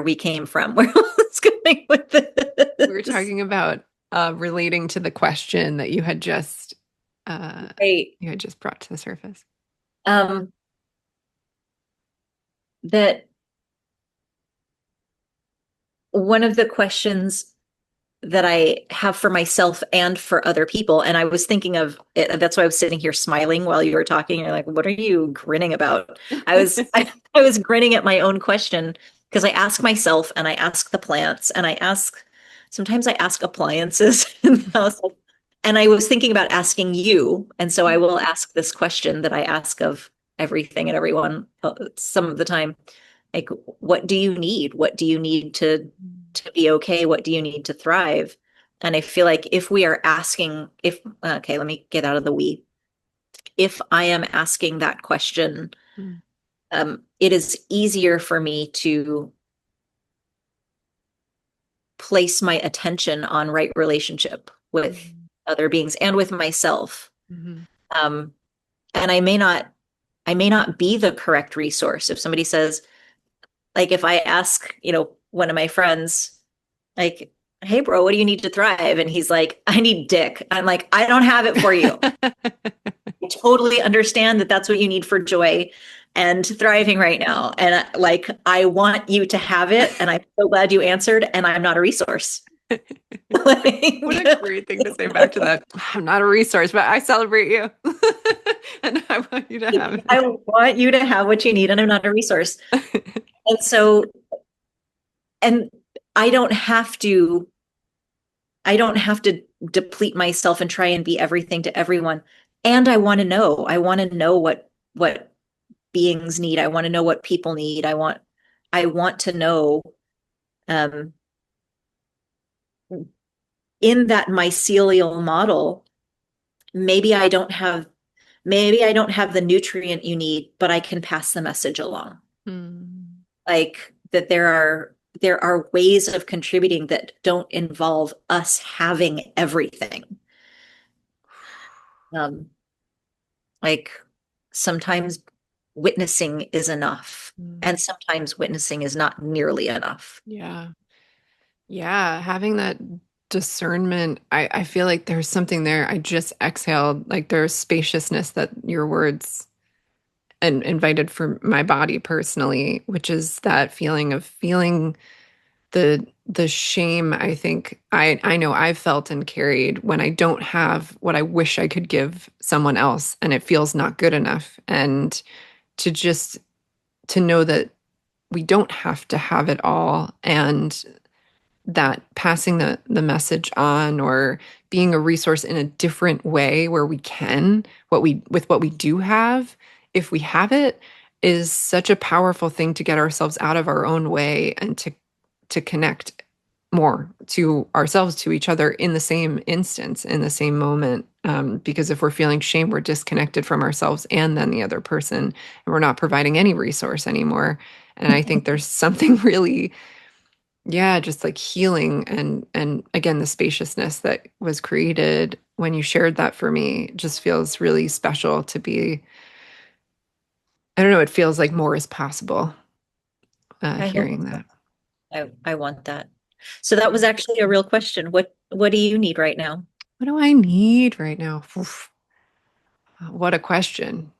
we came from, where I was going with We were this. talking about relating to the question that Right. you had just brought to the surface. um that one of the questions that I have for myself and for other people. And I was thinking of it. That's why I was sitting here smiling while you were talking. You're like, what are you grinning about? I was grinning at my own question because I ask myself and I ask the plants and sometimes I ask appliances in the house. And I was thinking about asking you. And so I will ask this question that I ask of everything and everyone some of the time. Like, what do you need? What do you need to be okay? What do you need to thrive? And I feel like if we are asking, if, okay, let me get out of the we. If I am asking that question, Mm. it is easier for me to place my attention on right relationship with other beings and with myself. Mm-hmm. Um, and I may not be the correct resource. If somebody says, like, if I ask, one of my friends, like, hey, bro, what do you need to thrive? And he's like, I need dick. I'm like, I don't have it for you. I totally understand that that's what you need for joy and thriving right now. And like, I want you to have it. And I'm so glad you answered. And I'm not a resource. What a great thing to say back to that. I'm not a resource, but I celebrate you. And I want you to have I it. want you to have what you need, and I'm not a resource. And so, and I don't have to, I don't have to deplete myself and try and be everything to everyone. And I want to know what beings need. I want to know what people need. I want to know, um, in that mycelial model, maybe I don't have the nutrient you need, but I can pass the message along. Mm. Like that there are ways of contributing that don't involve us having everything. Um, like sometimes witnessing is enough, Mm. and sometimes witnessing is not nearly enough. Yeah. Yeah. Having that discernment, I feel like there's something there. I just exhaled, like there's spaciousness that your words and invited for my body personally, which is that feeling of feeling the shame I know I've felt and carried when I don't have what I wish I could give someone else and it feels not good enough. And to just to know that we don't have to have it all, and that passing the message on or being a resource in a different way where we can what we do have, if we have it, is such a powerful thing to get ourselves out of our own way and to connect more to ourselves, to each other in the same instance, in the same moment. Because if we're feeling shame, we're disconnected from ourselves and then the other person, and we're not providing any resource anymore. And I think there's something really, yeah, just like healing and again, the spaciousness that was created when you shared that for me just feels really special to be. I don't know, it feels like more is possible I hope hearing so. that. I want that. So that was actually a real question. What do you need right now? What do I need right now? Oof. What a question.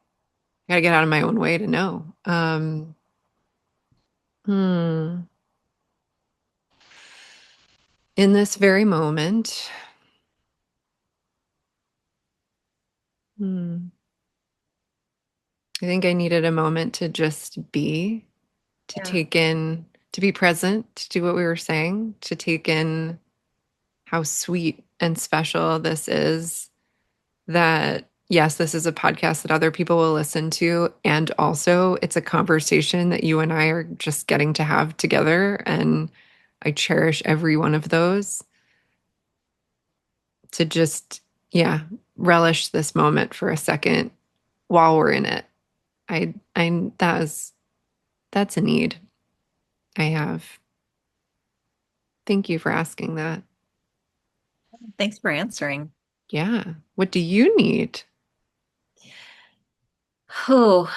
I got to get out of my own way to know. Hmm. In this very moment, hmm, I think I needed a moment to just be, to Yeah. take in, to be present, to do what we were saying, to take in how sweet and special this is. That, yes, this is a podcast that other people will listen to. And also, it's a conversation that you and I are just getting to have together. And I cherish every one of those. To just, yeah, relish this moment for a second while we're in it. That's a need I have. Thank you for asking that. Thanks for answering. Yeah. What do you need? Oh,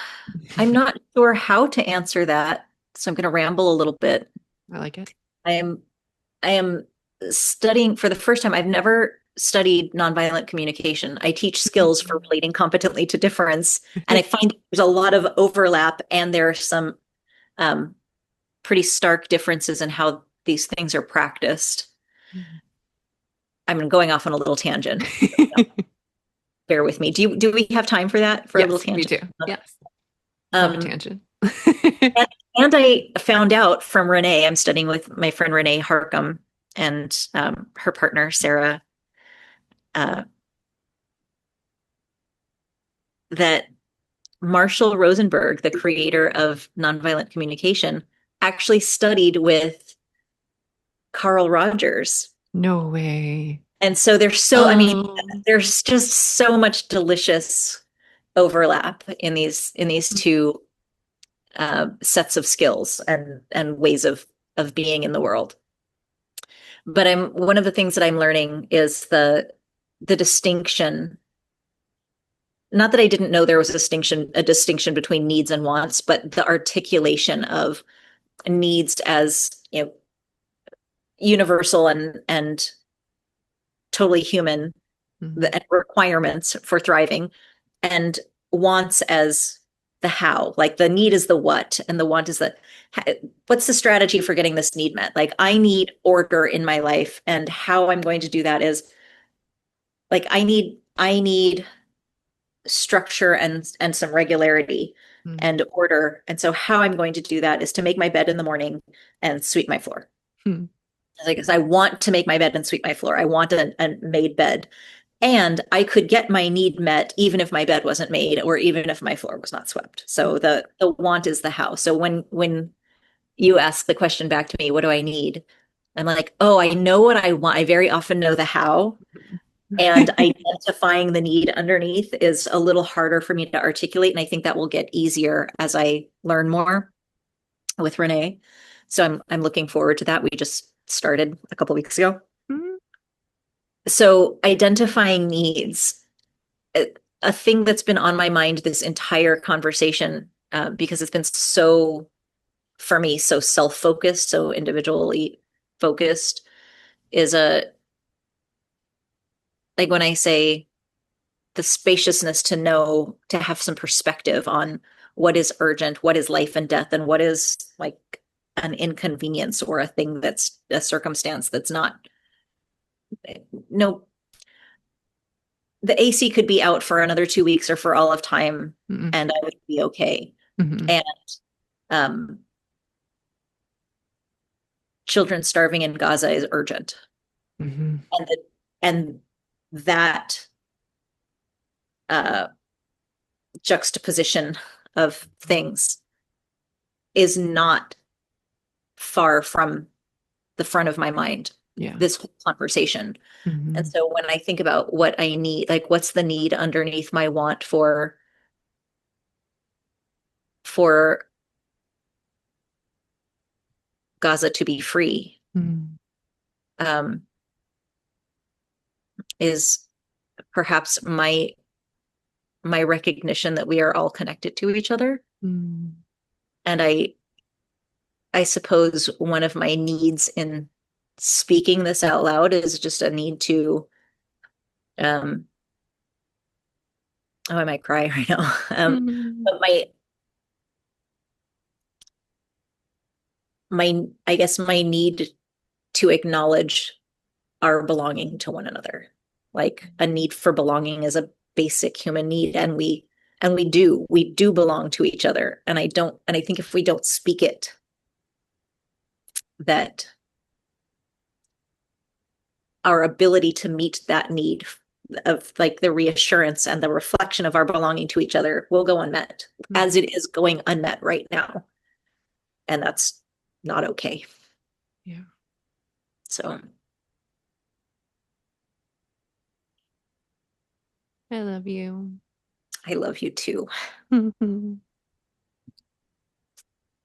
I'm not sure how to answer that, so I'm going to ramble a little bit. I like it. I am I am studying for the first time. I've never studied nonviolent communication. I teach skills for relating competently to difference, and I find there's a lot of overlap, and there are some um, pretty stark differences in how these things are practiced. I'm going off on a little tangent. Bear with me. Do we have time for that, for a little Yes, we tangent? do. Yes. Love a Um, tangent. and, and I found out from Renee, I'm studying with my friend Renee Harcum and her partner, Sarah, uh, that Marshall Rosenberg, the creator of nonviolent communication, actually studied with Carl Rogers. No way. And so I mean, Oh. there's just so much delicious overlap in these two sets of skills and ways of being in the world. But one of the things that I'm learning is the distinction. Not that I didn't know there was a distinction between needs and wants, but the articulation of needs as, universal and totally human, Mhm. the requirements for thriving, and wants as the how. Like the need is the what, and the want is the what's the strategy for getting this need met? Like I need order in my life, and how I'm going to do that is like I need structure and some regularity Mhm. and order. And so how I'm going to do that is to make my bed in the morning and sweep my floor. Mhm. Like, I want to make my bed and sweep my floor. I want a made bed. And I could get my need met even if my bed wasn't made or even if my floor was not swept. So the want is the how. So when you ask the question back to me, what do I need? I'm like, oh, I know what I want. I very often know the how. And identifying the need underneath is a little harder for me to articulate. And I think that will get easier as I learn more with Renee. So I'm looking forward to that. We just started a couple weeks ago. Mhm. So identifying needs, a thing that's been on my mind this entire conversation, because it's been so, for me, so self-focused, so individually focused, is like when I say the spaciousness to know, to have some perspective on what is urgent, what is life and death, and what is like an inconvenience or a thing that's a circumstance that's not, no, the AC could be out for another 2 weeks or for all of time, Mhm. and I would be okay. Mhm. And um, children starving in Gaza is urgent. Mhm. And and that uh, juxtaposition of things is not far from the front of my mind Yeah. this whole conversation. And Mhm. so when I think about what I need, like what's the need underneath my want for Gaza to be free, Mhm. um, is perhaps my recognition that we are all connected to each other. Mhm. And I suppose one of my needs in speaking this out loud is just a need to, um, oh, I might cry right now. Mhm. But I guess my need to acknowledge our belonging to one another. Like a need for belonging is a basic human need, and we do belong to each other. And I think if we don't speak it, that our ability to meet that need of like the reassurance and the reflection of our belonging to each other will go unmet, as Mhm. it is going unmet right now. And that's not okay. Yeah. So I love you. I love you too. Mhm.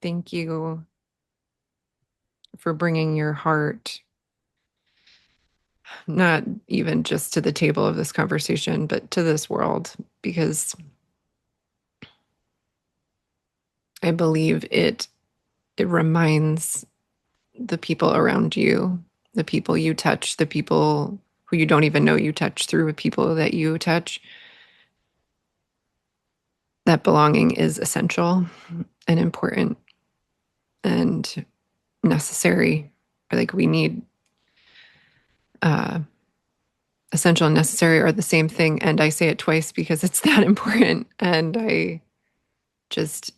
Thank you for bringing your heart, not even just to the table of this conversation, but to this world, because I believe it reminds the people around you, the people you touch, the people who you don't even know you touch through people that you touch, that belonging is essential and important and necessary. Like we need uh, essential and necessary are the same thing. And I say it twice because it's that important. And I just,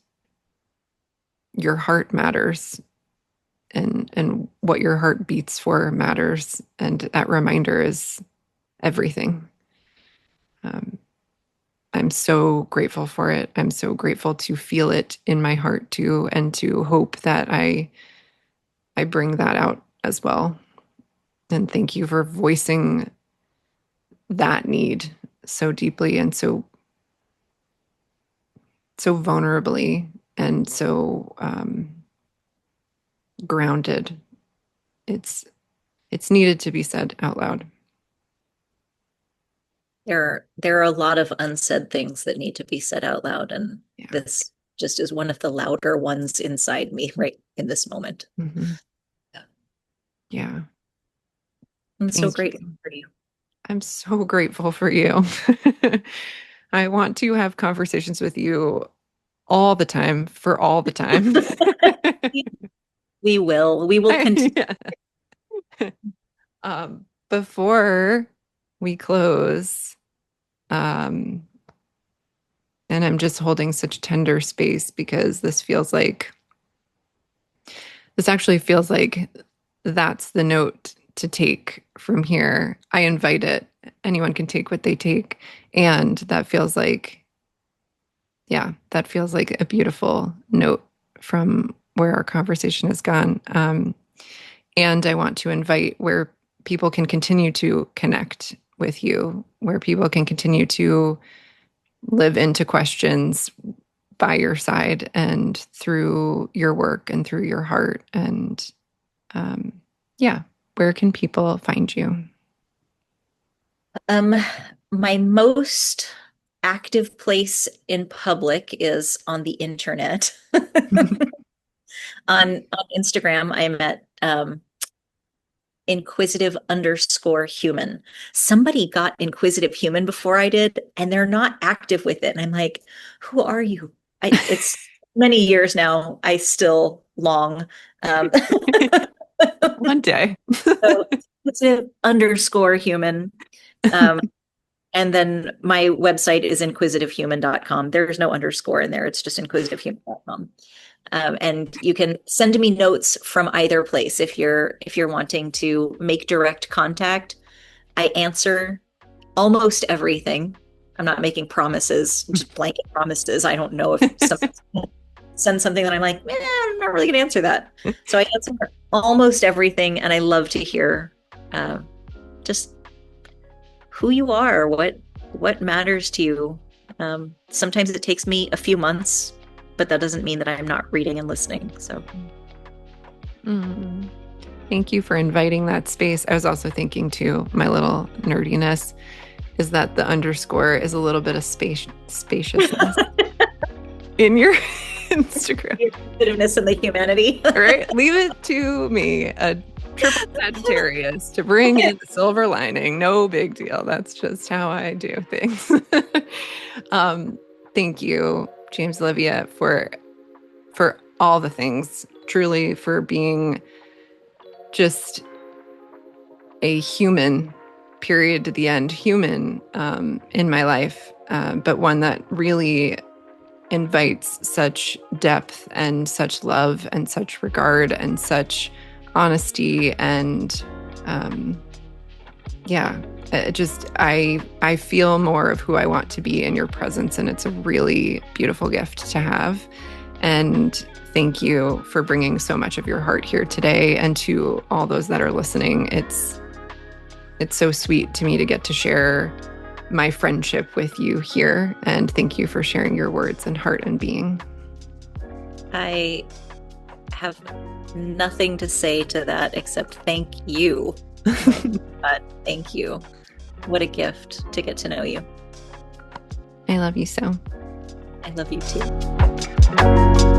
your heart matters and what your heart beats for matters. And that reminder is everything. Um, I'm so grateful for it. I'm so grateful to feel it in my heart too, and to hope that I bring that out as well. And thank you for voicing that need so deeply and so vulnerably and so grounded. It's needed to be said out loud. There are a lot of unsaid things that need to be said out loud, and Yeah. this just is one of the louder ones inside me right in this moment. Mm-hmm. Yeah. Yeah. I'm so Thank grateful you. for you. I'm so grateful for you. I want to have conversations with you all the time for all the time. We will. We will continue. Yeah. Before we close, um, and I'm just holding such tender space because this actually feels like that's the note to take from here. I invite it. Anyone can take what they take. And that feels like, yeah, that feels like a beautiful note from where our conversation has gone. And I want to invite where people can continue to connect with you, where people can continue to live into questions by your side and through your work and through your heart. And um, yeah, where can people find you? Um, my most active place in public is on the internet. On Instagram, I'm at inquisitive_human. Somebody got inquisitive human before I did, and they're not active with it. And I'm like, who are you? It's many years now. I still long. Um, One day. so inquisitive_human. Um, and then my website is inquisitivehuman.com. There's no underscore in there. It's just inquisitivehuman.com. And you can send me notes from either place if you're wanting to make direct contact. I answer almost everything. I'm not making promises, just blanket promises. I don't know if someone sends something that I'm like, I'm not really going to answer that. So I answer almost everything, and I love to hear just who you are, what matters to you. Sometimes it takes me a few months, but that doesn't mean that I'm not reading and listening. So Thank you for inviting that space. I was also thinking too, my little nerdiness is that the underscore is a little bit of spaciousness in your Instagram. your sensitiveness and the humanity. Right? Leave it to me, a triple Sagittarius, to bring in the silver lining. No big deal. That's just how I do things. Thank you, James-Olivia, for all the things, truly, for being just a human, period to the end, human in my life, but one that really invites such depth and such love and such regard and such honesty and I feel more of who I want to be in your presence, and it's a really beautiful gift to have. And thank you for bringing so much of your heart here today, and to all those that are listening. It's so sweet to me to get to share my friendship with you here, and thank you for sharing your words and heart and being. I have nothing to say to that except thank you. Thank you. What a gift to get to know you. I love you so. I love you too.